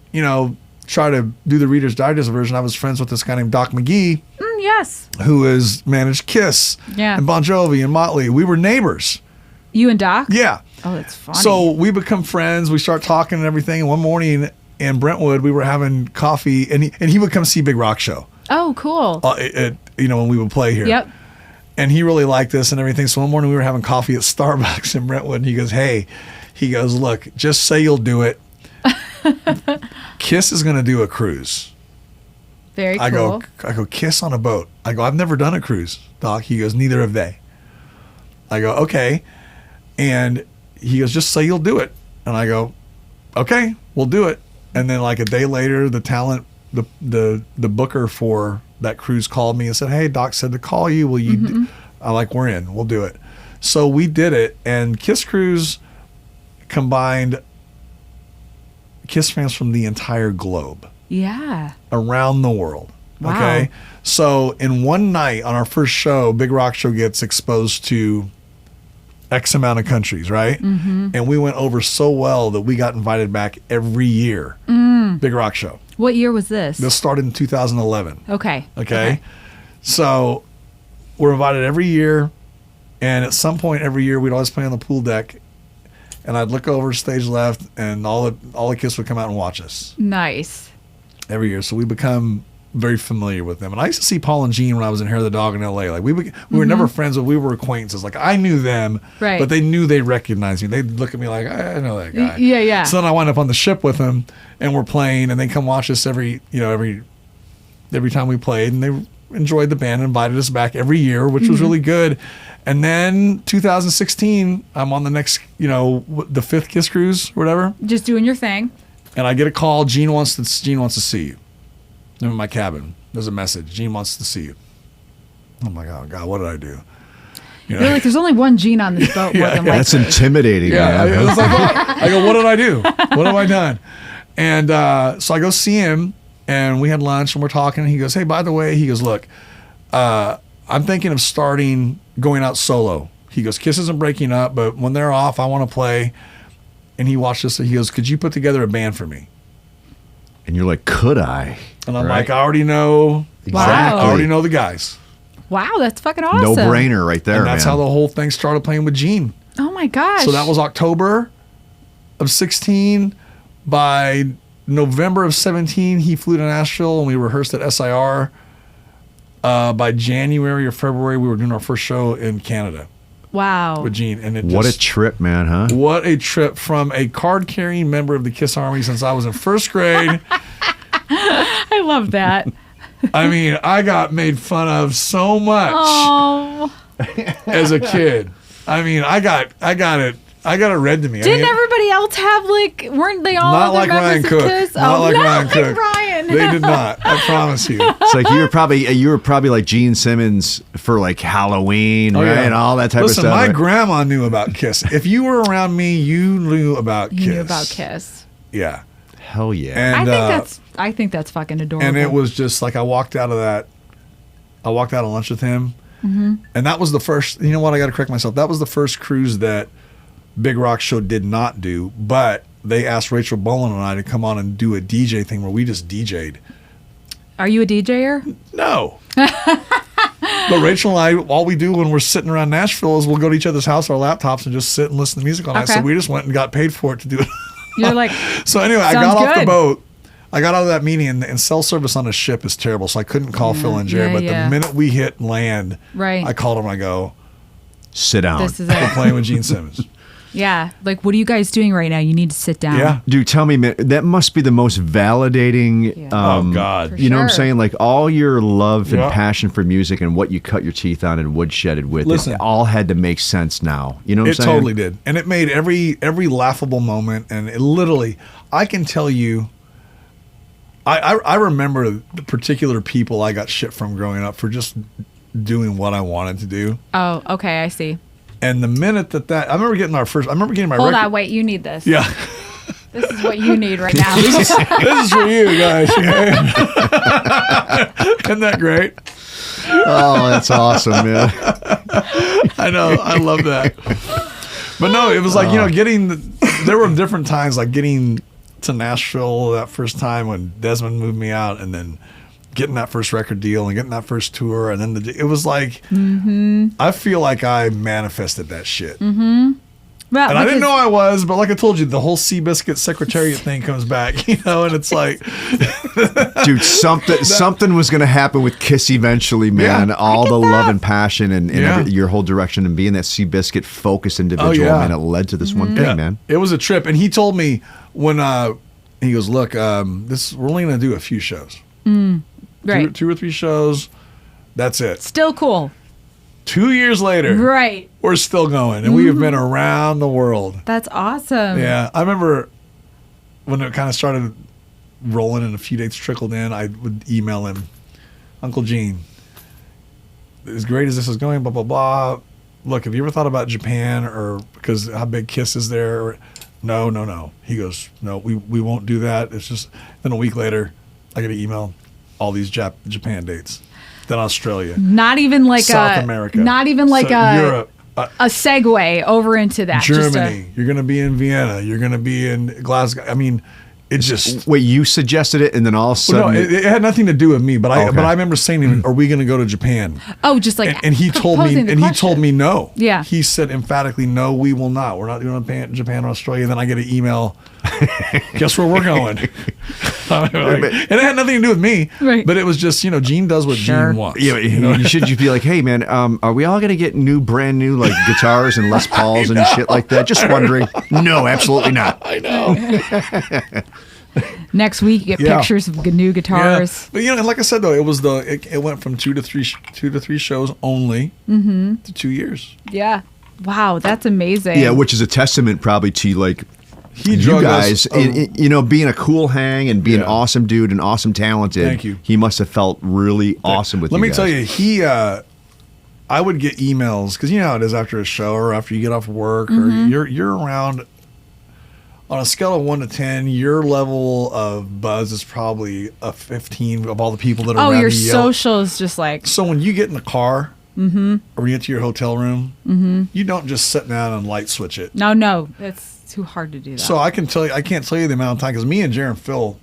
try to do the Reader's Digest version. I was friends with this guy named Doc McGee, Yes. who has managed Kiss Yeah. and Bon Jovi and Motley. We were neighbors. You and Doc? Yeah. Oh, that's funny. So we become friends. We start talking and everything. And one morning in Brentwood, we were having coffee, and he would come see Big Rock Show. Oh, cool. When we would play here. Yep. And he really liked this and everything. So one morning we were having coffee at Starbucks in Brentwood, and he goes, "Hey," he goes, "Look, just say you'll do it. Kiss is going to do a cruise." Very cool. I go, Kiss on a boat. I go, "I've never done a cruise, Doc." He goes, "Neither have they." I go, "Okay." And he goes, "Just say you'll do it." And I go, "Okay, we'll do it." And then like a day later, the talent, the booker for that cruise called me and said, "Hey, Doc said to call you. Will you?" We're in. We'll do it. So we did it. And Kiss Cruise combined Kiss fans from the entire globe. Yeah. Around the world. Wow. Okay. So in one night on our first show, Big Rock Show gets exposed to X amount of countries, right? And we went over so well that we got invited back every year. Big Rock Show. What year was this? This started in 2011. Okay. So we're invited every year. And at some point every year, we'd always play on the pool deck. And I'd look over stage left, and all the Kiss would come out and watch us Nice. every year. So we become very familiar with them. And I used to see Paul and Gene when I was in Hair of the Dog in LA. Like we were never friends, but we were acquaintances. Like I knew them, Right. but they knew they recognized me. They'd look at me like, I know that guy. Yeah. So then I wind up on the ship with them, and we're playing, and they come watch us every time we played, and enjoyed the band and invited us back every year, which was really good. And then 2016, I'm on the next, the 5th Kiss cruise or whatever. Just doing your thing. And I get a call. Gene wants to see you. I'm in my cabin. There's a message. Gene wants to see you. I'm like, oh God, what did I do? You're like, there's only one Gene on this boat. That's intimidating. Yeah, man. Like, I go, what did I do? What have I done? And so I go see him, and we had lunch, and we're talking. And he goes, hey, by the way, he goes, look, I'm thinking of going out solo. He goes, Kiss isn't breaking up, but when they're off, I want to play. And he watched this, and he goes, could you put together a band for me? And you're like, could I? And I'm like, I already know. Exactly. I already know the guys. Wow, that's fucking awesome. No brainer right there, and that's man. how the whole thing started, playing with Gene. Oh my gosh. So that was October of 16. By November of 17, he flew to Nashville and we rehearsed at SIR. By January or February, we were doing our first show in Canada. Wow. With Gene. And what a trip, man, huh? What a trip from a card-carrying member of the Kiss Army since I was in 1st grade. I love that. I mean, I got made fun of so much as a kid. I mean, I got it read to me. Didn't everybody else have weren't they all not like Ryan Cook? Kiss? Not like Ryan Cook. Ryan. They did not. I promise you. It's like you were probably like Gene Simmons for like Halloween, right? Yeah. And all that type of stuff. Listen, my right? grandma knew about Kiss. If you were around me, you knew about Kiss. You knew about Kiss. Yeah. Hell yeah. And, I think that's fucking adorable. And it was just like I walked out of lunch with him. Mm-hmm. And that was the first, you know what, I got to correct myself. That was the first cruise that Big Rock Show did not do, but they asked Rachel Bolan and I to come on and do a DJ thing where we just DJ'd. Are you a DJer? No. But Rachel and I, all we do when we're sitting around Nashville is we'll go to each other's house, our laptops, and just sit and listen to music all night. Okay. So we just went and got paid for it to do it. You're like, so anyway, I got off good. the boat. I got out of that meeting, and cell service on a ship is terrible, so I couldn't call Phil and Jerry. But the minute we hit land, I called them. I go, sit down. This is we're it. playing with Gene Simmons. Yeah. Like, what are you guys doing right now? You need to sit down. Yeah. Dude, tell me, man, that must be the most validating. Yeah. Oh, God. You know what I'm saying? Like, all your love and Yeah. passion for music and what you cut your teeth on and woodshedded with, Listen. it all had to make sense now. You know what I'm It saying? totally did. And it made every laughable moment. And it literally, I can tell you, I remember the particular people I got shit from growing up for just doing what I wanted to do. Oh, okay. I see. And the minute I remember getting my Hold on. Wait. You need this. Yeah. This is what you need right now. This is for you guys. Isn't that great? Oh, that's awesome, man. I know. I love that. But no, it was like, there were different times, like getting to Nashville that first time when Desmond moved me out, and then getting that first record deal and getting that first tour. And then it was like, I feel like I manifested that shit. Mm-hmm. Well, and I didn't know I was, but like I told you, the whole Seabiscuit Secretariat thing comes back, and it's like, dude, something was going to happen with Kiss eventually, man. Yeah, all the love and passion and your whole direction and being that Seabiscuit focused individual, man, it led to this one thing, man. It was a trip. And he told me when he goes, look, we're only going to do a few shows. Right. Two or three shows. That's it. Still cool. 2 years later. Right. We're still going. And we have been around the world. That's awesome. Yeah. I remember when it kind of started rolling and a few dates trickled in, I would email him, Uncle Gene, as great as this is going, blah, blah, blah. Look, have you ever thought about Japan or because how big Kiss is there? No. He goes, no, we won't do that. It's just, then a week later, I get an email, all these Japan dates. Then Australia. Not even like South America. Not even like Europe. a segue over into that. Germany. You're going to be in Vienna. You're going to be in Glasgow. I mean, it just... Wait, you suggested it and then all of a sudden... Well, no, it had nothing to do with me, but I remember saying to him, are we going to go to Japan? Oh, just like... And he told me no. Yeah. He said emphatically, no, we will not. We're not doing Japan or Australia. Then I get an email, guess where we're going? And it had nothing to do with me, right. But it was just, Gene does what Gene wants. Yeah, you should just be like, hey, man, are we all going to get brand new like guitars and Les Pauls and shit like that? Just wondering. No, absolutely not. I know. Next week, you get Yeah. pictures of new guitars. But and like I said though, it went from 2 to 3 shows only to 2 years. Yeah. Wow, that's amazing. Yeah, which is a testament probably to like He you drug guys, us. being a cool hang and being Yeah. awesome dude and awesome talented. Thank you. He must have felt really awesome with you. Let me guys. tell you, I would get emails because you know how it is after a show or after you get off work or you're around. On a scale of 1 to 10, your level of buzz is probably a 15 of all the people that are around your you yell. social is just like, So when you get in the car or when you get to your hotel room, you don't just sit down and light switch it. no, it's too hard to do that. So I can't tell you the amount of time because me and Jared and Phil,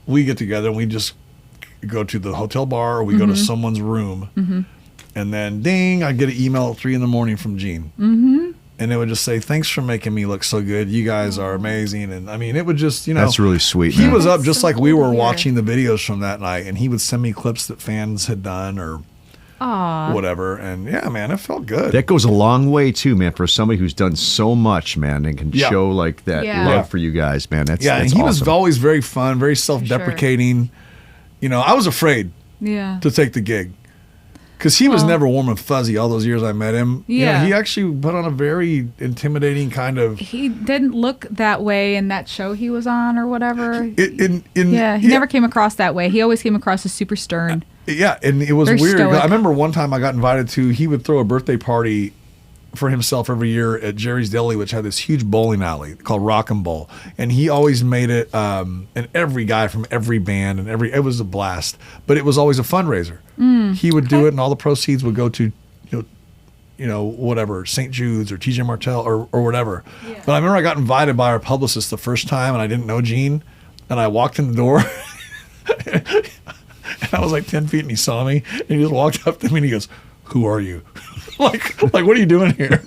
we get together and we just go to the hotel bar or we go to someone's room, and then ding, I get an email at 3 a.m. from Gene, and it would just say, "Thanks for making me look so good. You guys are amazing." And I mean, it would just That's really sweet. He man. was up That's just so like we cool to were hear. watching the videos from that night, and he would send me clips that fans had done or whatever. And yeah, man, it felt good. That goes a long way too, man, for somebody who's done so much, man, and can Yeah. show like that Yeah. love for you guys, man. That's yeah, that's and he awesome. was always very fun, very self-deprecating. I was afraid yeah. to take the gig because he was never warm and fuzzy all those years I met him. Yeah. He actually put on a very intimidating kind of. He didn't look that way in that show he was on or whatever. He Never came across that way. He always came across as super stern. Yeah, and it was Very weird. stoic. I remember one time I got invited to. He would throw a birthday party for himself every year at Jerry's Deli, which had this huge bowling alley called Rock and Bowl, and he always made it. And every guy from every band and it was a blast. But it was always a fundraiser. He would do it, and all the proceeds would go to whatever, St. Jude's or TJ Martell or whatever. Yeah. But I remember I got invited by our publicist the first time, and I didn't know Gene, and I walked in the door. And I was like 10 feet and he saw me and he just walked up to me and he goes, "Who are you?" like what are you doing here?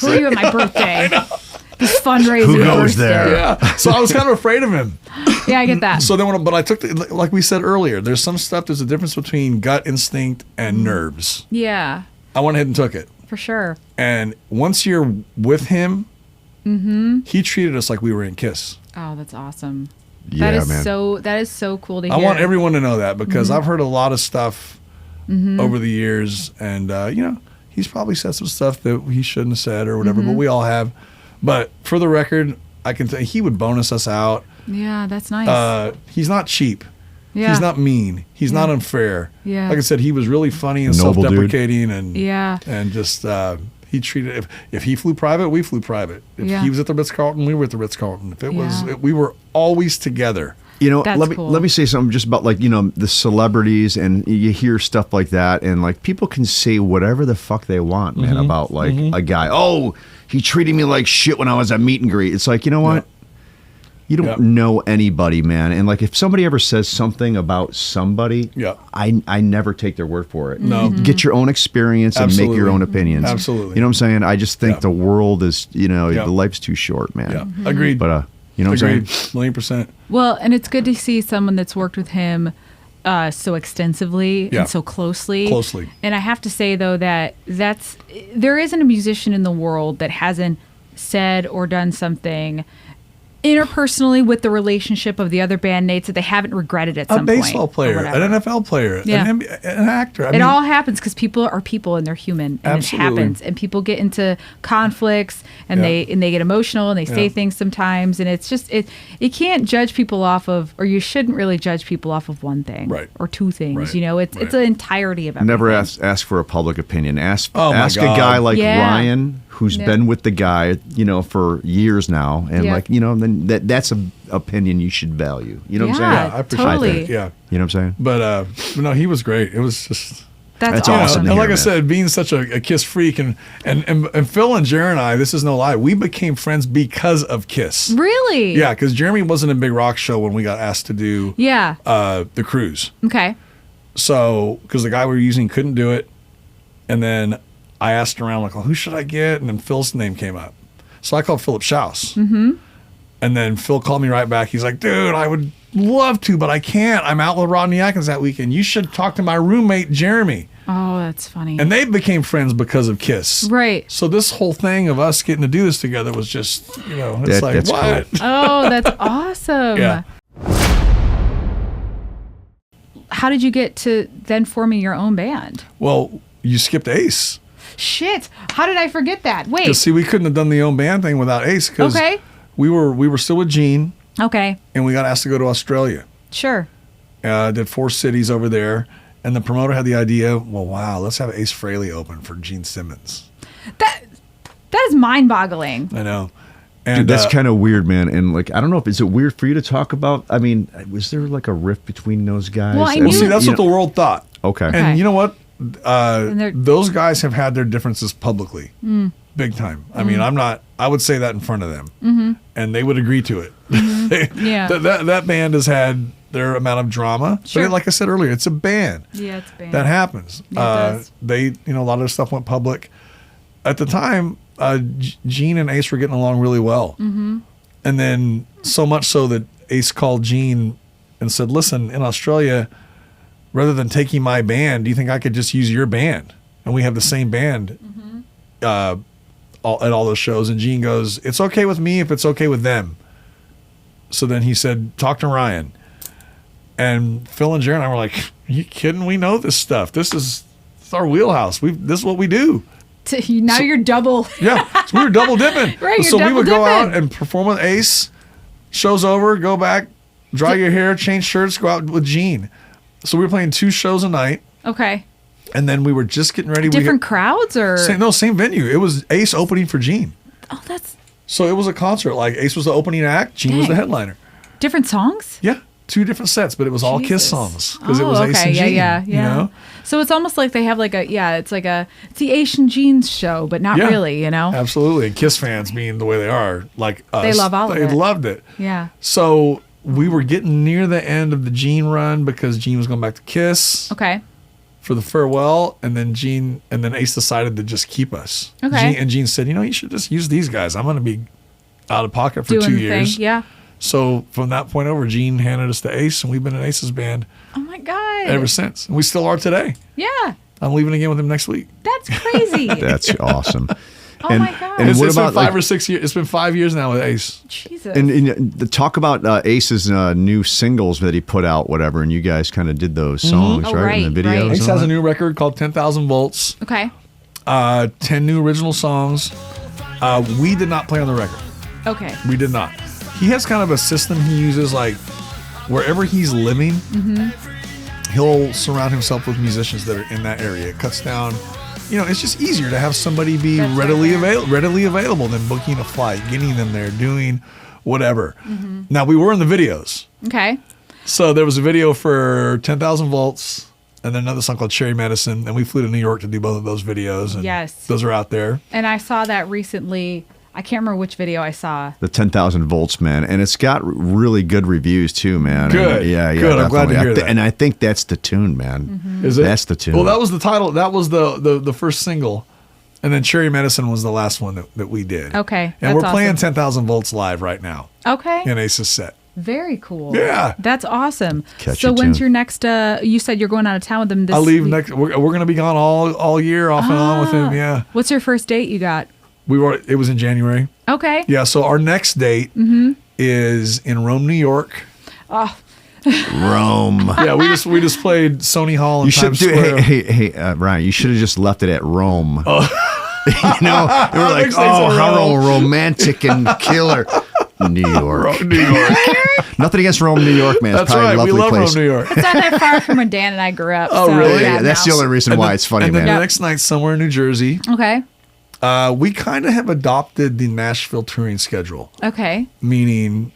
Who are you at my birthday? This fundraiser. Who goes birthday. there? Yeah. So I was kind of afraid of him. Yeah, I get that. So then but I took like we said earlier, there's a difference between gut instinct and nerves. Yeah, I went ahead and took it. for sure. And once you're with him, he treated us like we were in Kiss. Oh, that's awesome. Yeah, that is man. so cool to hear. I want everyone to know that because I've heard a lot of stuff over the years, and he's probably said some stuff that he shouldn't have said or whatever, but we all have. But for the record, I can tell you, he would bonus us out. Yeah, that's nice. He's not cheap. Yeah. He's not mean. He's not unfair. Yeah. Like I said, he was really funny and Noble dude. self-deprecating, and Yeah. and just he treated if he flew private, we flew private. If Yeah. he was at the Ritz-Carlton, we were at the Ritz-Carlton. If it was, Yeah. we were always together. That's let me cool. let me say something just about the celebrities, and you hear stuff like that, and like people can say whatever the fuck they want, man, about like a guy. Oh, he treated me like shit when I was at meet and greet. It's like, you know what? You don't know anybody, man. And like if somebody ever says something about somebody, I never take their word for it. No. Get your own experience and make your own opinions. Absolutely. You know what I'm saying? I just think the world is, the life's too short, man. Yeah, agreed. But you know what I'm agreed, saying? 1,000,000%. Well, and it's good to see someone that's worked with him so extensively and so closely. And I have to say though that there isn't a musician in the world that hasn't said or done something interpersonally with the relationship of the other bandmates that they haven't regretted at some point. A baseball player, an NFL player, an actor. It all happens because people are people and they're human, and Absolutely. it happens. And people get into conflicts, and they get emotional, and they say things sometimes. And it's just you can't judge people off of, or you shouldn't really judge people off of one thing, or two things. Right. It's an entirety of everything. Never ask for a public opinion. Ask my a God. guy like Ryan, who's Yeah. been with the guy, for years now, and then that's an opinion you should value. You know what I'm saying? Yeah, I appreciate totally. that. Yeah. You know what I'm saying? But no, he was great. It was just. That's awesome. awesome to And hear, like I man. said, being such a Kiss freak, and Phil and Jerry and I, this is no lie, we became friends because of Kiss. Really? Yeah, because Jeremy wasn't a big rock show when we got asked to do the cruise. Okay. So, because the guy we were using couldn't do it, and then I asked around, like, well, who should I get? And then Phil's name came up. So I called Philip Schaus. Mm-hmm. And then Phil called me right back. He's like, dude, I would love to, but I can't. I'm out with Rodney Atkins that weekend. You should talk to my roommate, Jeremy. Oh, that's funny. And they became friends because of Kiss. Right. So this whole thing of us getting to do this together was just, it's like, that's what? cool. Oh, that's awesome. Yeah. how did you get to then forming your own band? Well, you skipped Ace. Shit. How did I forget that? Wait. Because see, we couldn't have done the own band thing without Ace. Because Okay. we were still with Gene, Okay. and we got asked to go to Australia. Sure. Did 4 cities over there, and the promoter had the idea. Well, wow, let's have Ace Frehley open for Gene Simmons. That is mind-boggling. I know. And Dude, that's kind of weird, man. And like, I don't know if is it weird for you to talk about. I mean, was there like a rift between those guys? Well, I well, knew- see, that's You what the world thought. Okay. Okay. And you know what? they're- Those guys have had their differences publicly, big time. I mean, I would say that in front of them, and they would agree to it. Yeah. that band has had their amount of drama. Sure. But like I said earlier, it's a band. Yeah, it's bad. That happens. Yeah, it does. They, a lot of their stuff went public. At the time, Gene and Ace were getting along really well. Mm-hmm. And then so much so that Ace called Gene and said, listen, in Australia, rather than taking my band, do you think I could just use your band? And we have the same band at all those shows. And Gene goes, it's okay with me if it's okay with them. So then he said, talk to Ryan. And Phil and Jared and I were like, are you kidding? We know this stuff. It's our wheelhouse. This is what we do. Now you're double. Yeah, so we were double dipping. Right, so you're we would double go out dipping. and perform with Ace. Show's over, go back, dry your hair, change shirts, go out with Gene. So we were playing 2 shows a night, Okay. and then we were just getting ready. Different crowds or? Same venue. It was Ace opening for Gene. Oh, that's So it was a concert. Like Ace was the opening act, Gene was the Dang. headliner. different songs? Yeah, 2 different sets, but it was all Kiss Jesus. songs because it was Ace okay. and Gene. Yeah. You know? So it's almost like they have like it's the Ace and Gene's show, but not Yeah, really, Absolutely. And Kiss fans being the way they are, like us, They love all of they it. loved it. Yeah. So we were getting near the end of the Gene run because Gene was going back to Kiss Okay. for the farewell, and then Ace decided to just keep us. Okay. Gene said, you should just use these guys. I'm going to be out of pocket for Doing 2 the years. thing. Yeah. So from that point over, Gene handed us to Ace, and we've been in Ace's band Oh my God. ever since. And we still are today. Yeah. I'm leaving again with him next week. That's crazy. That's awesome. Oh my God. And It's what been about 5 like, or 6 years. It's been 5 years now with Ace. Jesus. and the talk about Ace's new singles that he put out, whatever, and you guys kind of did those songs, Oh, right? In the right, videos. right. Ace and all has a that? new record called 10,000 Volts. okay. 10 new original songs. We did not play on the record. Okay. We did not. He has kind of a system he uses, like wherever he's living, he'll surround himself with musicians that are in that area. It cuts down, it's just easier to have somebody be That's readily right, yeah. readily available than booking a flight, getting them there, doing whatever. Now we were in the videos. Okay. So there was a video for 10,000 Volts and then another song called Cherry Medicine. And we flew to New York to do both of those videos. And Yes. those are out there. And I saw that recently. I can't remember which video I saw. The 10,000 Volts, man. And it's got really good reviews, too, man. Good. And, yeah. Good. I'm glad to definitely. hear that. And I think that's the tune, man. Is it? That's the tune. Well, that was the title. That was the first single. And then Cherry Medicine was the last one that we did. Okay, And that's we're playing awesome. 10,000 Volts live right now Okay. in Ace's set. Very cool. Yeah. That's awesome. Catchy So when's tune. your next you said you're going out of town with them this I leave week. next. We're going to be gone all year off and on with him. Yeah. What's your first date you got? It was in January. Okay. Yeah. So our next date is in Rome, New York. Rome. Yeah. We just played Sony Hall in You should Times do. Square. Hey, Ryan. You should have just left it at Rome. Oh. They were like, Makes sense oh, in how Rome." romantic and killer. New York. New York. Nothing against Rome, New York, man. It's That's probably right. a We lovely love place. Rome, New York. It's not that far from where Dan and I grew up. Oh, so, really? Yeah, that's the no. only reason why it's funny, and then man. the next night somewhere in New Jersey. Okay. We kind of have adopted the Nashville touring schedule, Okay. meaning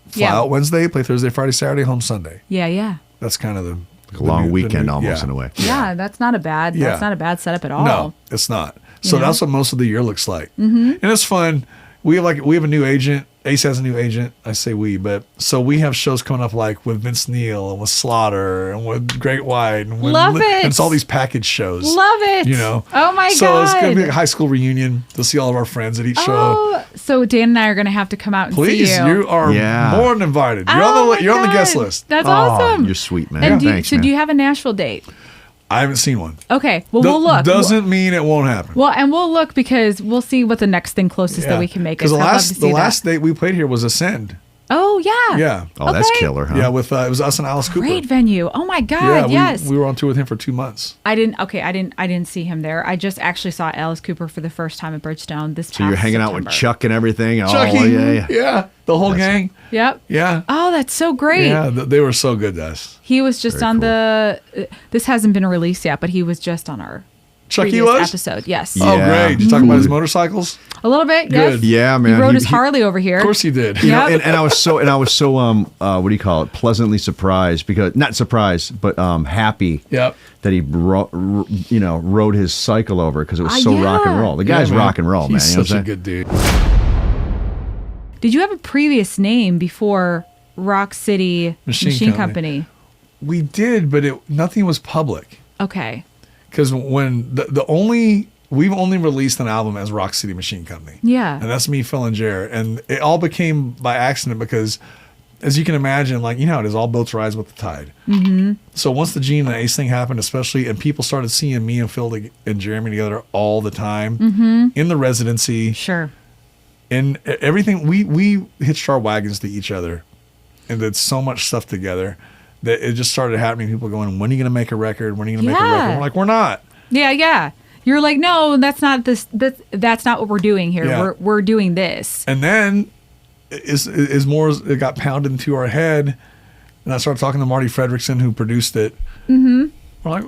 fly Yeah. out Wednesday, play Thursday, Friday, Saturday, home Sunday. Yeah, yeah. That's kind of the A long new- weekend new- almost yeah. in a way. Yeah, that's not a bad Yeah. that's not a bad setup at all. No, it's not. So know? that's what most of the year looks like, and it's fun. We have a new agent. Ace has a new agent. I say we, but so we have shows coming up like with Vince Neil and with Slaughter and with Great White and with Love it. And it's all these package shows. Love it. Oh my so god. it's gonna be a high school reunion to see all of our friends at each show. Oh, so Dan and I are gonna have to come out and Please, see you. you are Yeah. more than invited. You're Oh my on the God. guest list. That's Oh, awesome. you're sweet, man. And Thanks, so man. do you have a Nashville date? I haven't seen one. Okay. Well, we'll look. Doesn't mean it won't happen. Well, and we'll look because we'll see what the next thing closest that we can make is. Because I'd love to see the that. last date we played here was Ascend. Oh yeah. Yeah. Oh, that's Okay. killer, huh? Yeah, with it was us and Alice Cooper. Great venue. Oh my God. Yeah, yes. we were on tour with him for 2 months. I didn't see him there. I just actually saw Alice Cooper for the first time at Bridgestone this past So you're hanging out with September. Chuck and everything. Chucky, Oh, yeah. the whole gang. Yep. Yeah. Oh, that's so great. Yeah, they were so good to us. He was just Very on cool. the. This hasn't been released yet, but he was just on our Chucky previous was? episode. Yes. Yeah. Oh, great. Did you talk about his motorcycles? A little bit. Yes. Good. Yeah, man. He rode his He- Harley over here. Of course he did. You know, Yep. and I was so what do you call it? Pleasantly surprised, because not surprised, but happy Yep. that he rode his cycle over, because it was so yeah. rock and roll. The guy's Yeah, man. rock and roll, man. He's You know what such a I'm saying? good dude. Did you have a previous name before Rock City Machine Company? We did, but nothing was public. Okay. Because when we've only released an album as Rock City Machine Company. Yeah. And that's me, Phil and Jer. And it all became by accident because, as you can imagine, like, you know how it is, all boats rise with the tide. Mm-hmm. So once the Gene and Ace thing happened, especially, and people started seeing me and Phil and Jeremy together all the time in the residency, Sure. and everything, we hitched our wagons to each other and did so much stuff together that it just started happening. People going, when are you going to make a record? When are you going to make a Yeah. record? We're like, we're not. Yeah. You're like, no, that's not this. That's not what we're doing here. Yeah. We're doing this. And then is more, it got pounded into our head, and I started talking to Marti Frederiksen, who produced it. Mm-hmm. We're like,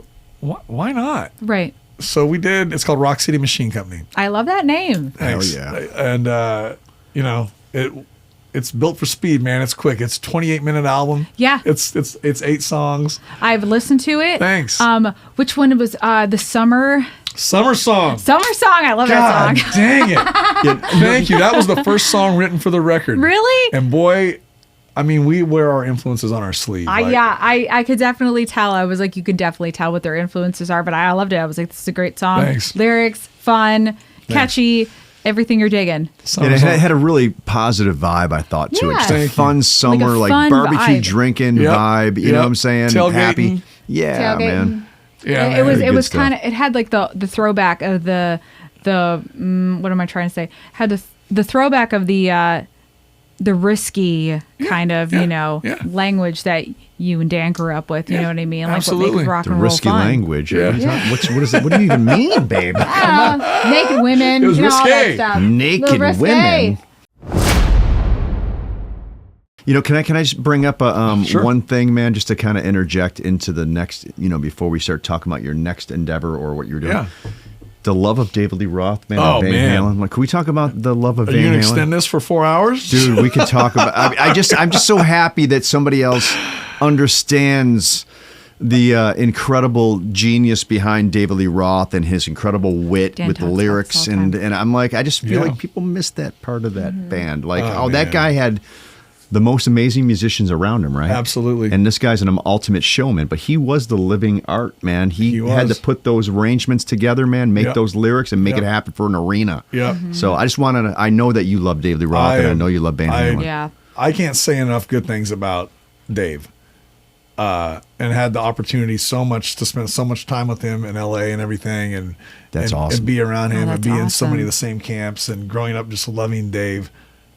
why not? Right. So we did. It's called Rock City Machine Company. I love that name. Hell Thanks. yeah. And it's built for speed, man. It's quick. It's 28-minute album. Yeah. It's 8 songs. I've listened to it. Thanks. Which one was the summer Summer song. song? I love God that song. dang it. Thank you. That was the first song written for the record. Really? And boy, I mean, we wear our influences on our sleeve. Like, I could definitely tell. I was like, you could definitely tell what their influences are, but I loved it. I was like, this is a great song. Thanks. Lyrics, fun, catchy, everything you're digging. Summer And it song. had a really positive vibe, I thought, to it. Yeah. Just Thank a you. fun summer, like fun barbecue vibe. drinking Yep. vibe. You know Yep. what I'm saying? Tailgating. Happy. Yeah, Tailgating. man. Yeah, it was Very it good was stuff. kind of, it had like the throwback of the what am I trying to say? Had the throwback of the risky kind of yeah. language that you and Dan grew up with. You know what I mean? Like absolutely. what makes rock The and roll risky fun. language. Yeah. What is that? What do you even mean, babe? Naked women, It was all that risque. stuff. Naked Little risque. women. You know, can I just bring up Sure. one thing, man, just to kind of interject into the next, before we start talking about your next endeavor or what you're doing. Yeah. The love of David Lee Roth, man. Oh, and Van man. Halen. Like, can we talk about the love of Are you Van going to Halen? extend this for 4 hours? Dude, we could talk about. I'm just so happy that somebody else understands the incredible genius behind David Lee Roth and his incredible wit Dan with the talks about lyrics, this all the and time. I'm like, I just feel Yeah. like people miss that part of that band. Like, Oh, that man. guy had the most amazing musicians around him, right? Absolutely. And this guy's an ultimate showman, but he was the living art, man. He had to was. put those arrangements together, man, make Yep. those lyrics, and make Yep. it happen for an arena. Yeah. So I just wanted to, I know that you love David Lee Roth, and I know you love Van Halen. Yeah. I can't say enough good things about Dave. And had the opportunity so much to spend so much time with him in LA and everything, and That's and, awesome. and be around him and that's be in so many awesome. of the same camps, and growing up just loving Dave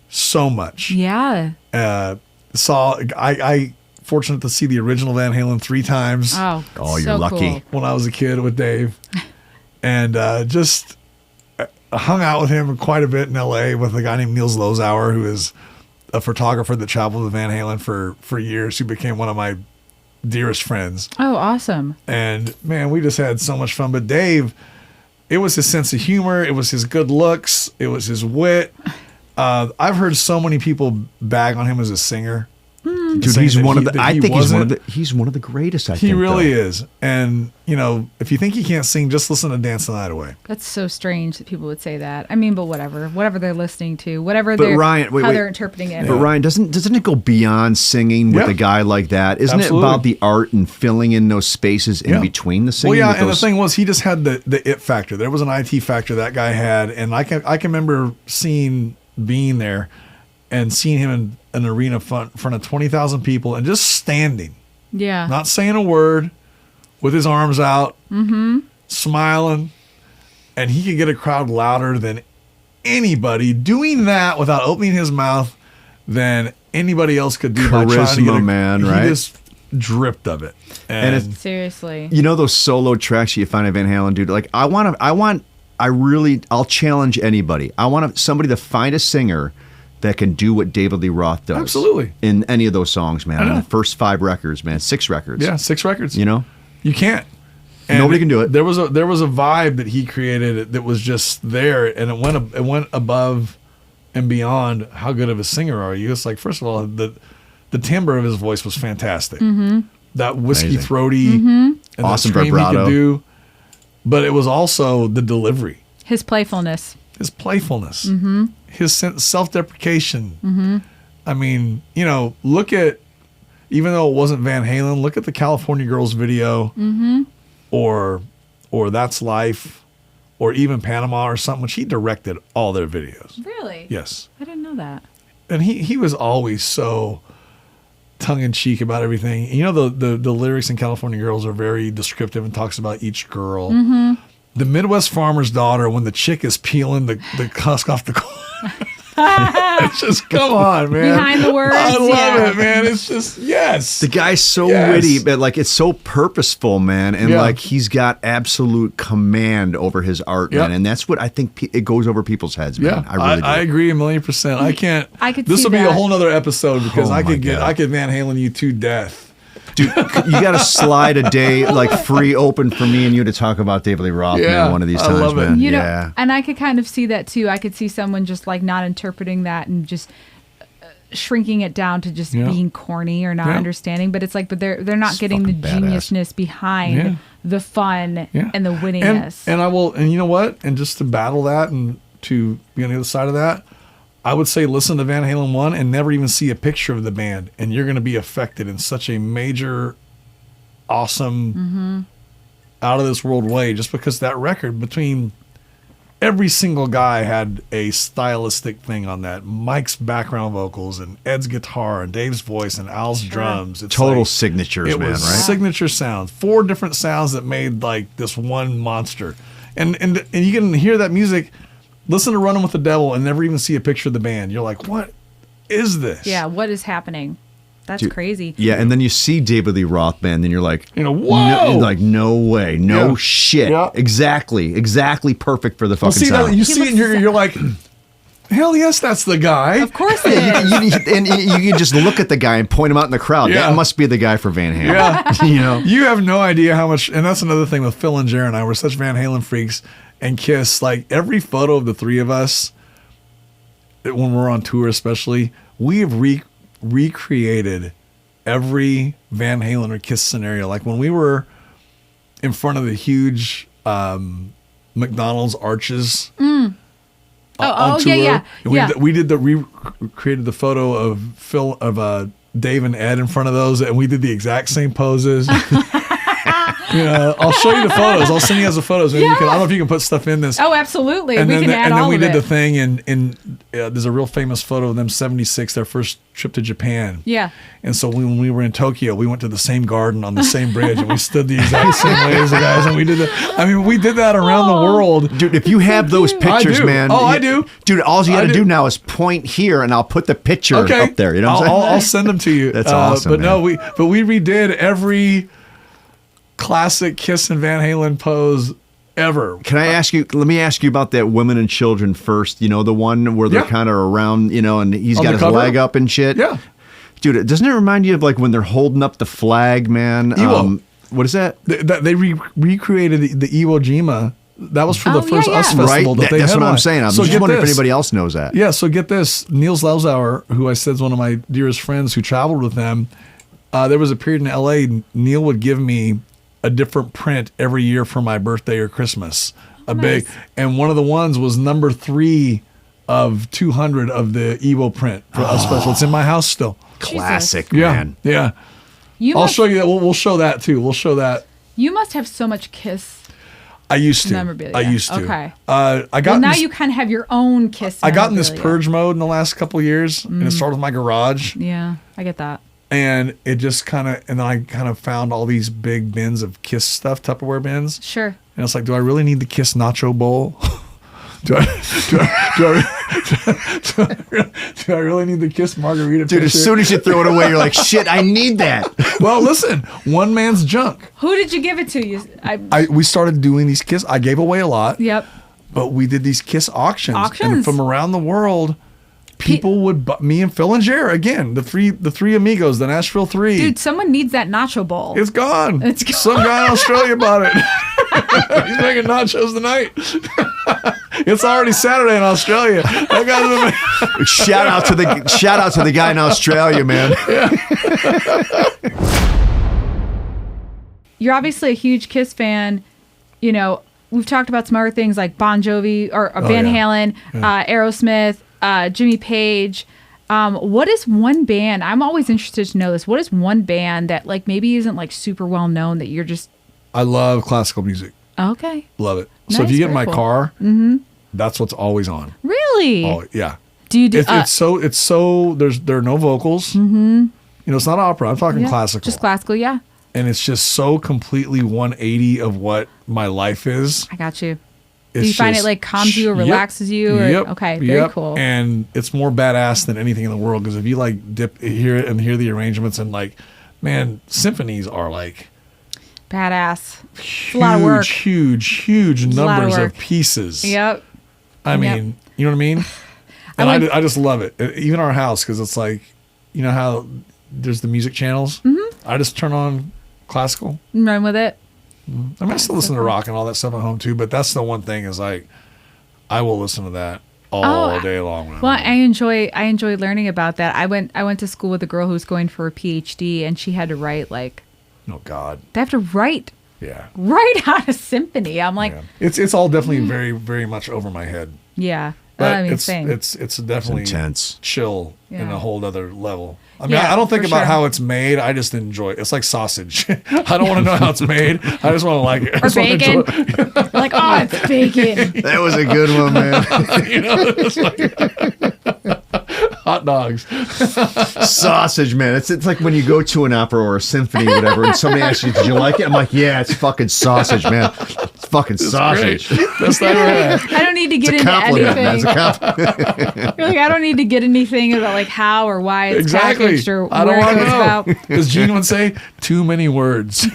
so much. Yeah. I fortunate to see the original Van Halen 3 times Oh, Oh, you're so lucky. cool. when I was a kid with Dave, and just hung out with him quite a bit in LA with a guy named Niels Lozauer, who is a photographer that traveled with Van Halen for years, who became one of my dearest friends. Oh, awesome. And man, we just had so much fun. But Dave, it was his sense of humor, it was his good looks, it was his wit. I've heard so many people bag on him as a singer. Dude, saying he's that one of he- the. that I he think he's one of wasn't. the. He's one of the greatest. I He think really though. is. And, if you think he can't sing, just listen to Dance the Night Away. That's so strange that people would say that. I mean, but whatever they're listening to, whatever But they're Ryan, wait, how wait. they're interpreting it. But Ryan, doesn't it go beyond singing with Yeah. a guy like that? Isn't Absolutely. it about the art and filling in those spaces in Yeah. between the Well, singing? yeah, with and those- the thing was, he just had the it factor. There was an IT factor that guy had, and I can remember being there and seeing him in an arena front of 20,000 people and just standing, Yeah. not saying a word, with his arms out, smiling, and he could get a crowd louder than anybody doing that without opening his mouth than anybody else could do by trying to get Charisma, man, right? He just dripped of it. And And, it's- Seriously. You know those solo tracks you find in Van Halen, dude? Like I'll challenge anybody. I want somebody to find a singer that can do what David Lee Roth does. Absolutely. In any of those songs, man. I know. On the first 5 records, man. 6 records. yeah, 6 records. You know? You can't. Nobody can do it. There was a vibe that he created that was just there, and it went above and beyond how good of a singer are you. It's like, first of all, the timbre of his voice was fantastic. Mm-hmm. That whiskey Amazing. throaty and Awesome the scream vibrato. he could do. But it was also the delivery, His playfulness. his playfulness, his self-deprecation. I mean, look at, even though it wasn't Van Halen, look at the California Girls video, or That's Life, or even Panama or something, which he directed all their videos. Really? Yes. I didn't know that. And he was always so tongue-in-cheek about everything. The lyrics in California Girls are very descriptive and talks about each girl. The Midwest Farmer's Daughter, when the chick is peeling the husk off the corn. It's just, come on, man. Behind the words, I love yeah. it, man. It's just, yes. The guy's so Yes. witty, but like it's so purposeful, man, and Yeah. like he's got absolute command over his art, Yeah. man, and that's what I think it goes over people's heads, man. Yeah, I really do. I agree 1,000,000%. I can't. I could This see will be a that. whole nother episode because Oh I my could God. I could Van Halen you to death. Dude, you got to slide a day like free open for me and you to talk about David Lee Roth, Yeah, man, one of these I times, love it. man. You know, yeah. and I could kind of see that too. I could see someone just like not interpreting that and just shrinking it down to just Yeah. being corny or not Yeah. understanding. But it's like, but they're not It's getting the fucking badass. geniusness behind Yeah. the fun Yeah. and the wittiness. And I will, and you know what? And just to battle that and to be on the other side of that, I would say listen to Van Halen 1 and never even see a picture of the band, and you're going to be affected in such a major, awesome, out of this world way, just because that record, between every single guy had a stylistic thing on that. Mike's background vocals and Ed's guitar and Dave's voice and Al's drums. It's Total like, signatures, it man, was right? signature sounds, 4 different sounds that made like this one monster. And you can hear that music, listen to Running with the Devil and never even see a picture of the band. You're like, what is this? yeah, what is happening? That's Dude, crazy. Yeah, and then you see David Lee Roth, man, then you're like, whoa! no, like, no way, no Yeah. shit. Yeah. Exactly perfect for the Well, fucking see sound. that, you see it and you're like, hell yes, that's the guy. Of course it is. and you can just look at the guy and point him out in the crowd. Yeah. That must be the guy for Van Halen. Yeah. You know? You have no idea how much, and that's another thing with Phil and Jared and I. We're such Van Halen freaks, and Kiss. Like every photo of the three of us, when we're on tour, especially, we have recreated every Van Halen or Kiss scenario. Like when we were in front of the huge McDonald's arches. on oh, tour, yeah. and we created the photo of Dave and Ed in front of those, and we did the exact same poses. I'll show you the photos. I'll send you guys the photos. Maybe you can, I don't know if you can put stuff in this. Oh, absolutely. And We then, can add and all then we of did it. the thing, and there's a real famous photo of them, 76, their first trip to Japan. Yeah. And so when we were in Tokyo, we went to the same garden on the same bridge, and we stood the exact same way as the guys, and we did that. I mean, we did that around the world. Dude, if you have those pictures, I do. man. Oh, I do. Dude, all you got I to do. do now is point here, and I'll put the picture Okay. up there. You know what I'm saying? I'll send them to you. That's awesome, But no, man. we redid every classic Kiss and Van Halen pose ever. Can I ask you? Let me ask you about that women and children first. You know, the one where they're Yeah. kind of around, and he's On got the his cover? leg up and shit. Yeah. Dude, doesn't it remind you of like when they're holding up the flag, man? Ewo. What is that? They recreated the Iwo Jima. That was for the Oh, yeah, first yeah. US festival Right? that they That's what I'm headlined. saying. I'm So just get wondering if this. anybody else knows that. Yeah, so get this. Niels Lausauer, who I said is one of my dearest friends who traveled with them, there was a period in LA, Neil would give me a different print every year for my birthday or Christmas. Big, and one of the ones was number 3 of 200 of the Evo print for a special. It's in my house still. Classic, Yeah, man. yeah. You I'll must, show you that. We'll show that too. We'll show that. You must have so much Kiss I used to. memorabilia. I used to. Okay. I got Well, in now this- you kind of have your own Kiss I got in this memorabilia. purge mode in the last couple of years, and it started with my garage. Yeah, I get that. And it just and then I kind of found all these big bins of Kiss stuff, Tupperware bins. Sure. And it's like, do I really need the Kiss nacho bowl? do I Do I really need the Kiss margarita Dude, picture? as soon as you throw it away, you're like, shit, I need that. Well, listen, one man's junk. Who did you give it to? We started doing these Kiss. I gave away a lot. Yep. But we did these Kiss auctions. Auctions? And from around the world, people would me and Phil and Jer, again, the three amigos, the Nashville Three. Dude, someone needs that nacho bowl. It's gone. It's gone. Some guy in Australia bought it. He's making nachos tonight. It's already Saturday in Australia. That guy's Shout out to the guy in Australia, man. You're obviously a huge Kiss fan. You know, we've talked about some other things like Bon Jovi or Van Halen, Aerosmith, Jimmy Page. What is one band? I'm always interested to know this. What is one band that like maybe isn't like super well known that you're just? I love classical music. Okay. Love it. So if Nice, you get in very my cool. car, that's what's always on. Really? Oh yeah. Do you do? It's so there are no vocals. Mm-hmm. You know, it's not opera. I'm talking yeah, classical. Just classical, yeah. And it's just so completely 180 of what my life is. I got you. It's Do you find it just- like calms you or Yep, relaxes you? Or, Yep. Okay, very cool. And it's more badass than anything in the world because if you like hear it and hear the arrangements and like, man, symphonies are like Badass. It's a lot of work. huge a lot of numbers work. of pieces. Yep. I mean, you know what I mean? And went- I just love it. Even our house, because it's like, you know how there's the music channels? Mm-hmm. I just turn on classical. Run with it. I mean, I still listen to rock and all that stuff at home too, but that's the one thing is like, I will listen to that all day long. When Well, I'm home. I enjoy learning about that. I went to school with a girl who's going for a PhD, and she had to write like Oh God, they have to write yeah. out a symphony. I'm like, Yeah. It's all definitely very, very much over my head. yeah. But I mean, it's same. it's definitely intense. chill in Yeah. a whole other level. I mean, Yeah, I don't think for about sure. how it's made. I just enjoy it. It's like sausage. I don't want to know how it's made. I just want to like it. I Or just wanna bacon. enjoy it. Like, oh, it's bacon. That was a good one, man. You know, it's like hot dogs. Sausage, man. It's like when you go to an opera or a symphony or whatever, and somebody asks you, "Did you like it?" I'm like, "Yeah, it's fucking sausage, man. It's fucking sausage." Great. Best I ever had. I don't need to get It's a into compliment, man. anything. It's a compliment. You're like, I don't need to get anything about like how or why it's Exactly. packaged or I don't where it want to goes know. about. As Gene would say, too many words.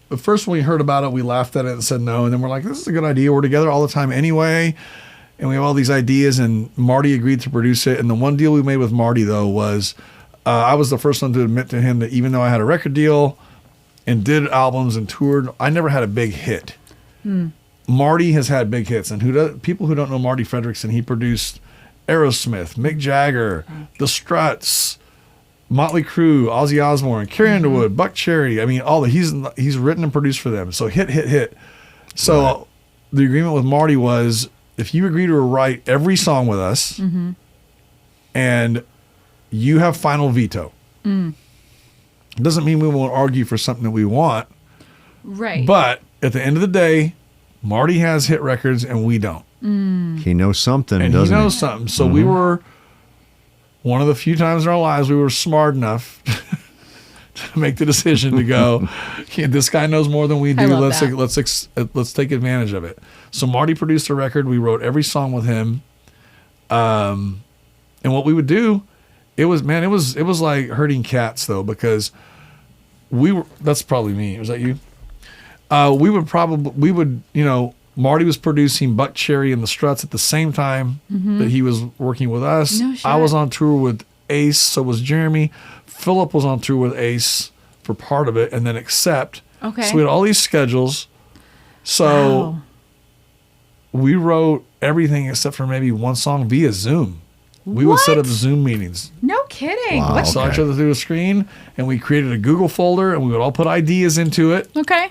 But first, when we heard about it, we laughed at it and said no. And then we're like, this is a good idea. We're together all the time anyway. And we have all these ideas. And Marty agreed to produce it. And the one deal we made with Marty, though, was I was the first one to admit to him that even though I had a record deal and did albums and toured, I never had a big hit. Marty has had big hits. And people who don't know Marti Frederiksen, he produced Aerosmith, Mick Jagger, The Struts, Motley Crue, Ozzy Osbourne, Carrie Underwood, Buck Cherry. I mean, he's written and produced for them. So hit. So the agreement with Marty was if you agree to write every song with us and you have final veto. It doesn't mean we won't argue for something that we want. Right. But at the end of the day, Marty has hit records and we don't. He knows something, And doesn't he knows something. So we were one of the few times in our lives we were smart enough to make the decision to go, "Yeah, this guy knows more than we do. I love that. Let's take advantage of it." So Marty produced a record. We wrote every song with him. And what we would do, it was like herding cats though, because that's probably me. Was that you? Marty was producing Buck Cherry and the Struts at the same time that he was working with us. No shit. I was on tour with Ace, so was Jeremy. Philip was on tour with Ace for part of it, and then Accept. Okay. So we had all these schedules. So Wow. we wrote everything except for maybe one song via Zoom. We would set up What? Zoom meetings. No kidding. Wow. What? Saw each other through a screen, and we created a Google folder, and we would all put ideas into it. Okay.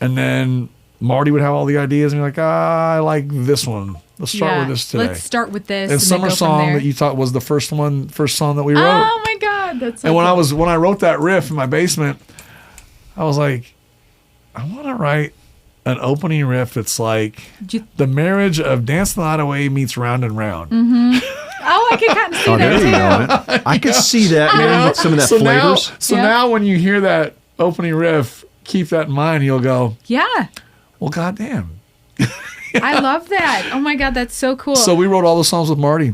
And then Marty would have all the ideas and be like, I like this one. Let's start with this today. Let's start with this. and then Summer go from Song there. that you thought was the first song that we wrote. Oh my God, that's so and when cool. when I wrote that riff in my basement, I was like, I want to write an opening riff that's like You- the marriage of Dance the Night Away meets Round and Round. Oh, I can kind of see Oh, there that you too. go. Man. I could see that, man, with some of that so flavors. So Yeah. now when you hear that opening riff, keep that in mind. You'll go, Yeah. well, goddamn. I love that. Oh my God, that's so cool. So we wrote all the songs with Marty.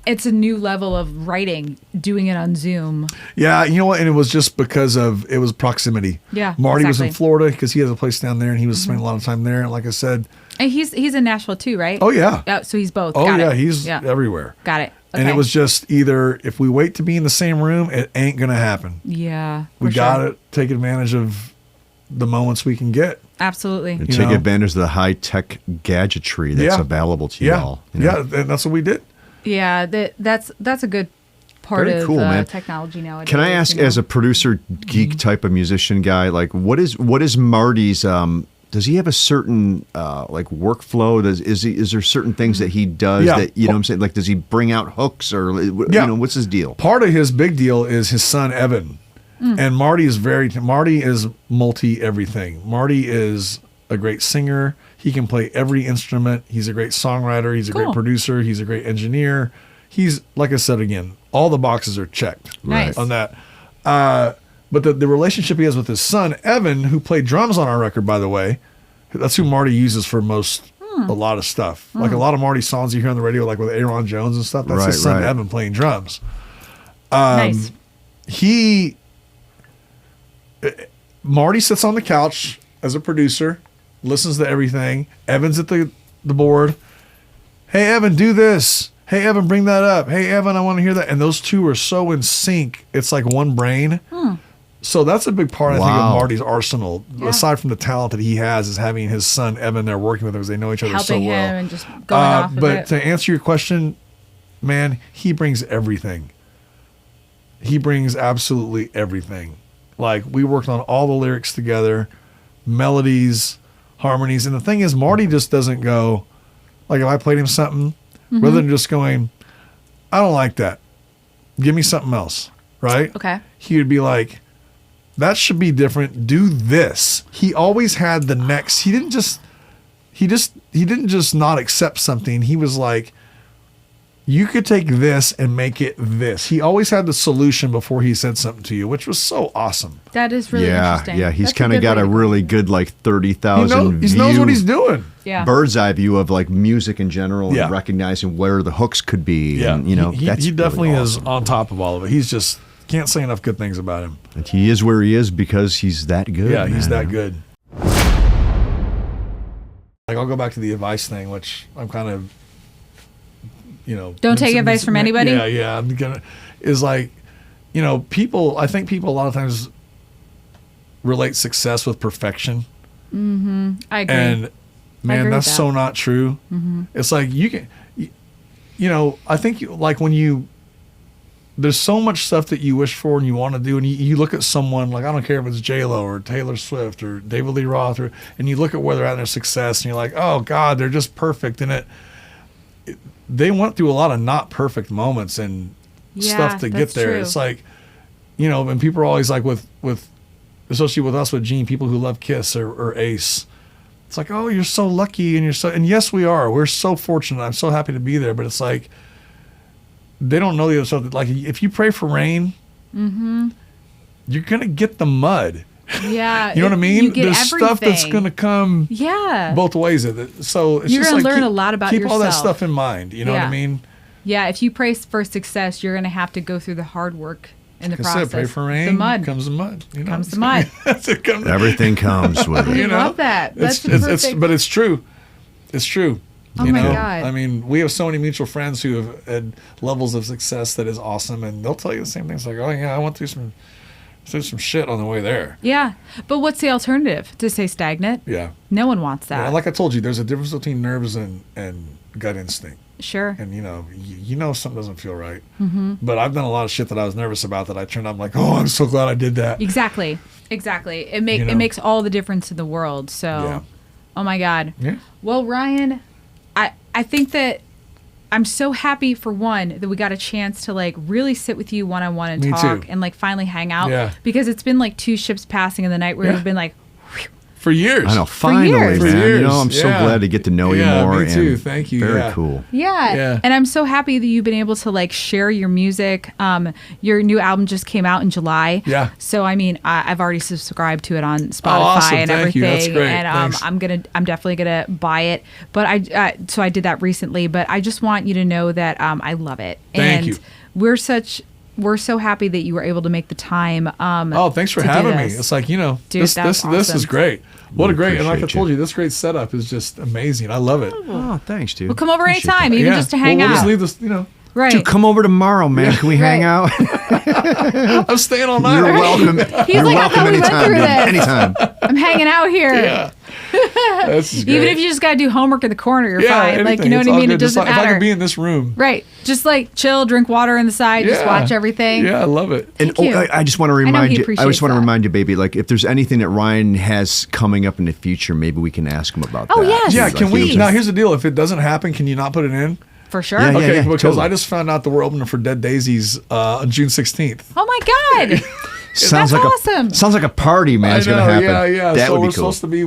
It's a new level of writing, doing it on Zoom. Yeah, you know what? And it was just because it was proximity. Yeah, Marty was exactly. in Florida because he has a place down there, and he was spending a lot of time there. And like I said, And he's in Nashville too, right? oh yeah, Oh, so he's both. oh Got yeah, it. he's everywhere. Got it. And Okay. it was just either if we wait to be in the same room, it ain't gonna happen. Yeah. We for got sure. to take advantage of the moments we can get. Absolutely. And You take know? advantage of the high-tech gadgetry that's Yeah. available to you Yeah, all. You know? yeah, and that's what we did. Yeah, that's a good part Very of cool, man. technology nowadays. Can I ask, as a producer, geek type of musician guy, like what is Marty's? Does he have a certain like workflow? Is there certain things that he does Yeah. that you know what I'm saying? Like, does he bring out hooks or you know what's his deal? Part of his big deal is his son Evan, and Marty is multi everything. Marty is a great singer. He can play every instrument. He's a great songwriter. He's a great Cool. producer. He's a great engineer. He's, like I said again, all the boxes are checked Nice. on that. But the relationship he has with his son Evan, who played drums on our record, by the way, that's who Marty uses for a lot of stuff. Like a lot of Marty songs you hear on the radio, like with Aaron Jones and stuff. That's his son Right. Evan playing drums. Nice. Marty sits on the couch as a producer, listens to everything. Evan's at the board. Hey, Evan, do this. Hey, Evan, bring that up. Hey, Evan, I want to hear that. And those two are so in sync. It's like one brain. So that's a big part, I think, of Wow. Marty's arsenal. Yeah. Aside from the talent that he has, is having his son Evan there working with him because they know each other Helping so well. him and just going off of But it. to answer your question, man, he brings everything. He brings absolutely everything. Like, we worked on all the lyrics together, melodies, harmonies. And the thing is, Marty just doesn't go, like, if I played him something, rather than just going, I don't like that, give me something else, right? Okay. He would be like, that should be different, do this. He always had the next. He didn't just not accept something. He was like, you could take this and make it this. He always had the solution before he said something to you, which was so awesome. That is really interesting. Yeah, he's That's kind of good got way a to go. really good like 30,000 He knows what he's doing. Yeah. bird's eye view of like music in general Yeah. and recognizing where the hooks could be. Yeah, And, you know, he that's definitely really is awesome. on top of all of it. He's just can't say enough good things about him. And he is where he is because he's that good. Yeah, he's man. that good. Like, I'll go back to the advice thing, which I'm kind of, Don't take advice from anybody? Yeah. I'm gonna is like, I think people a lot of times relate success with perfection, I agree. and man, agree that's with so that. not true. It's like you can, I think like when there's so much stuff that you wish for and you want to do, and you look at someone like, I don't care if it's J-Lo or Taylor Swift or David Lee Roth, and you look at where they're at in their success, and you're like, oh God, they're just perfect in it. They went through a lot of not perfect moments and stuff to get that's there. true. It's like, and people are always like with especially with us with Gene, people who love Kiss or Ace. It's like, oh, you're so lucky, and yes, we are. We're so fortunate. I'm so happy to be there. But it's like, they don't know the other stuff. Like, if you pray for rain, you're gonna get the mud. Yeah. You know what I mean? You get There's stuff that's everything. gonna come Yeah. both ways of it. So it's You're just gonna like learn a lot about keep all that yourself. stuff in mind. You know what I Yeah. mean? Yeah. If you pray for success, you're going to have to go through the hard work in the Like I process. said, pray for rain. The mud. Comes the mud. Comes the mud. It comes, Everything comes with it. I love that. That's but it's true. It's true. Oh my God. I mean, we have so many mutual friends who have had levels of success that is awesome, and they'll tell you the same things. Like, oh yeah, I went through some shit on the way there. Yeah. But what's the alternative? To stay stagnant? Yeah. No one wants that. Yeah, like I told you, there's a difference between nerves and gut instinct. Sure. And you know something doesn't feel right. But I've done a lot of shit that I was nervous about that I turned out, I'm like, oh, I'm so glad I did that. Exactly. It You know? it makes all the difference in the world. So, Yeah. oh my God. Yeah. Well, Ryan, I think that I'm so happy for one that we got a chance to like really sit with you one-on-one and Me talk too. and like finally hang out. Yeah. Because it's been like two ships passing in the night where Yeah. we've been like, whew, For years. I know. Finally, years. man. For years. You know, I'm so glad to get to know you more. Me too. And Thank you. Very Yeah. cool. Yeah. And I'm so happy that you've been able to like share your music. Your new album just came out in July. Yeah. So I mean, I've already subscribed to it on Spotify awesome. and Thank everything. you. That's great. And Thanks. I'm definitely gonna buy it. But I did that recently. But I just want you to know that I love it. Thank and you. We're so happy that you were able to make the time. Thanks for to do having me. this. It's like, you know, Dude, this that's is awesome. great. What a great, and like I appreciate told you. you, this great setup is just amazing. I love it. Oh, thanks, dude. We'll come over Appreciate anytime, that. even just to hang we'll out. just leave this, you know. Right. Dude, come over tomorrow, man. Can we hang out? I'm staying all night. You're welcome. He's You're like, I welcome thought we went anytime, through dude. this. Anytime. I'm hanging out here. Yeah. This is great. Even if you just gotta do homework in the corner, you're fine. Like, anything. you know It's what I all mean? good. It Just doesn't like, if I matter. could be in this room. Right. Just like chill, drink water on the side, just Yeah. watch everything. Yeah, I love it. And Thank you. I just want to he remind you. I appreciates just want to that. remind you, baby. Like, if there's anything that Ryan has coming up in the future, maybe we can ask him about Oh, that. yes. Yeah, Like, can we? he'll Now, just- here's the deal. If it doesn't happen, can you not put it in? For sure. Yeah, Okay, because totally. I just found out that we're opening for Dead Daisies on June 16th. Oh my God. Sounds That's like awesome. Sounds like a party, man. It's gonna happen. Yeah. That So would we're be cool. supposed to be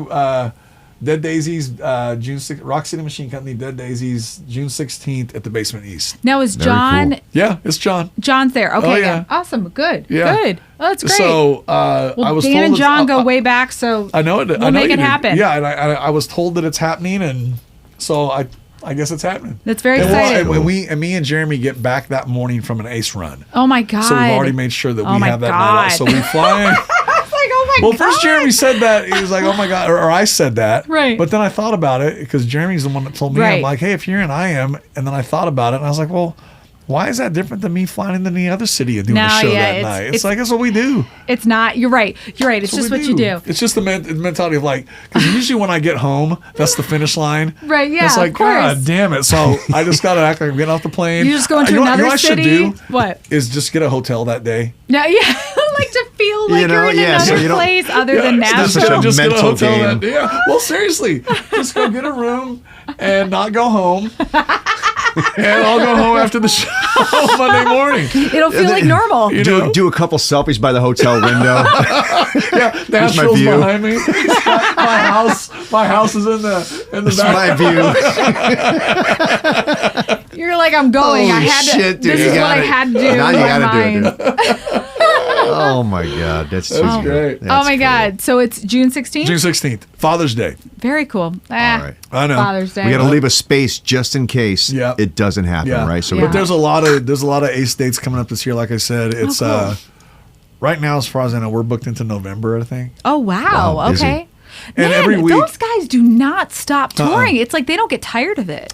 Dead Daisies, June 6th, Rock City Machine Company, Dead Daisies, June 16th at the Basement East. Now is Very John cool. Yeah, it's John. John's there. Okay, Oh, yeah. yeah. Awesome. Good. Yeah. Good. Oh, that's great. So well, I was Dan told and it's- John go way back, so I know it. We'll I know make you it do. happen. Yeah, and I was told that it's happening, and so I guess it's happening. That's very and exciting. Me and Jeremy get back that morning from an Ace run. Oh my God. So we've already made sure that Oh we my have that night off. God. So we fly in. I was like, oh my Well, God. first Jeremy said that. He was like, oh my God, or I said that. Right. But then I thought about it because Jeremy's the one that told me. Right. I'm like, hey, if you're in, I am. And then I thought about it and I was like, well, why is that different than me flying into any other city and doing a No, show yeah, that night? it's- It's like, that's what we do. It's not. You're right. You're right. It's just what you do. It's just the mentality of like, because usually when I get home, that's the finish line. Right, yeah, It's like, of course. God damn it. So I just got to act like I'm getting off the plane. You just go into You know what- another you know what I should city. do? What? Is just get a hotel that day. No, yeah. I like to feel like You know, you're in yeah, so another you don't- place other than that's such Nashville. a Just get a mental hotel game. that day. Yeah. Well, seriously, just go get a room and not go home. And I'll go home after the show Monday morning. It'll feel like normal. You know? Do a couple selfies by the hotel window. Yeah, my Nashville's view. behind me. My house is in the That's back. my view. You're like, I'm going. I Holy had to. shit, dude, this you is what got I it. had to do. Now you in my gotta do it, mind. dude. Oh my God, that's too That's good. great. That's Oh my cool. God. So it's June 16th? June 16th, Father's Day. Very cool. All right. I know. Father's Day. We got to leave a space just in case Yeah. it doesn't happen, Yeah, right? So Yeah. but there's a lot of Ace dates coming up this year. Like I said, it's cool. right now, as far as I know, we're booked into November, I think. Oh, wow. Wow, busy. Okay. And Man, every week- those guys do not stop Uh-uh. touring. It's like they don't get tired of it.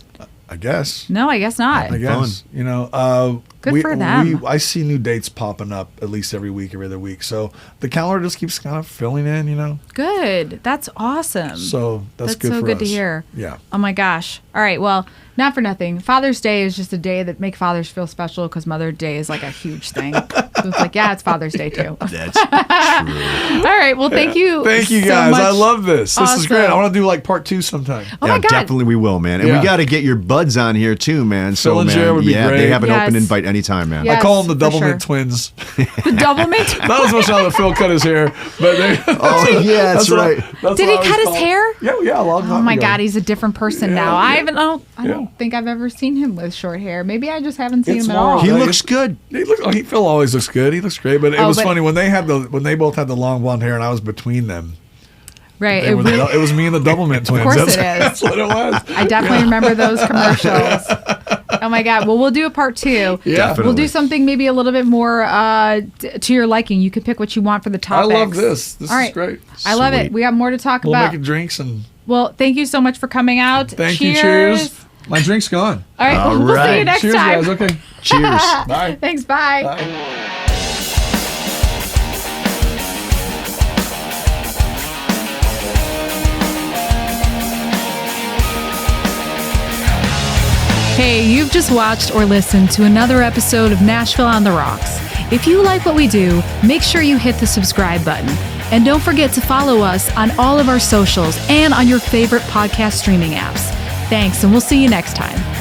I guess. No, I guess not. I guess. You know, Good for them. I see new dates popping up at least every week, every other week. So the calendar just keeps kind of filling in, you know. Good. That's awesome. So that's good so for good to us. hear. Yeah. Oh my gosh. All right. Well, not for nothing. Father's Day is just a day that make fathers feel special because Mother's Day is like a huge thing. So it's like, yeah, it's Father's Day too. That's true. All right. Well, thank you. Thank you so guys. much. I love this. This is great. Awesome. I want to do like part 2 sometime. Oh yeah, my God. definitely we will, man. And Yeah. we got to get your buds on here too, man. So, Phil and man, Jared would be yeah, great. they have an open Yes. invite anytime, man. Yeah. I call them the for Double sure. Mint Twins. The double mint. Not as much now that Phil cut his hair, but they. Oh, yeah, that's what I- right. that's Did what he I cut was his called. hair? Yeah, a long time Oh my ago. God, he's a different person Yeah, now. yeah. I don't Yeah. think I've ever seen him with short hair. Maybe I just haven't seen It's him at long. all. He Yeah, looks good. Phil always looks good. He looks great. But it Oh, was but- funny when they both had the long blonde hair and I was between them. Right. It was me and the Double Mint Twins. course that's, it is. That's what it was. I definitely remember those commercials. Oh my God. Well, we'll do a part 2. Yeah. Definitely. We'll do something maybe a little bit more to your liking. You could pick what you want for the I topics. love this. This All is right. great. I love Sweet. it. We got more to talk We'll about. make drinks and Well, thank you so much for coming out. thank you. Cheers. My drink's gone. All right. All We'll see you right. next Cheers, time. guys. Okay. Cheers. Bye. Thanks. Bye. Bye. Hey, you've just watched or listened to another episode of Nashville on the Rocks. If you like what we do, make sure you hit the subscribe button. And don't forget to follow us on all of our socials and on your favorite podcast streaming apps. Thanks, and we'll see you next time.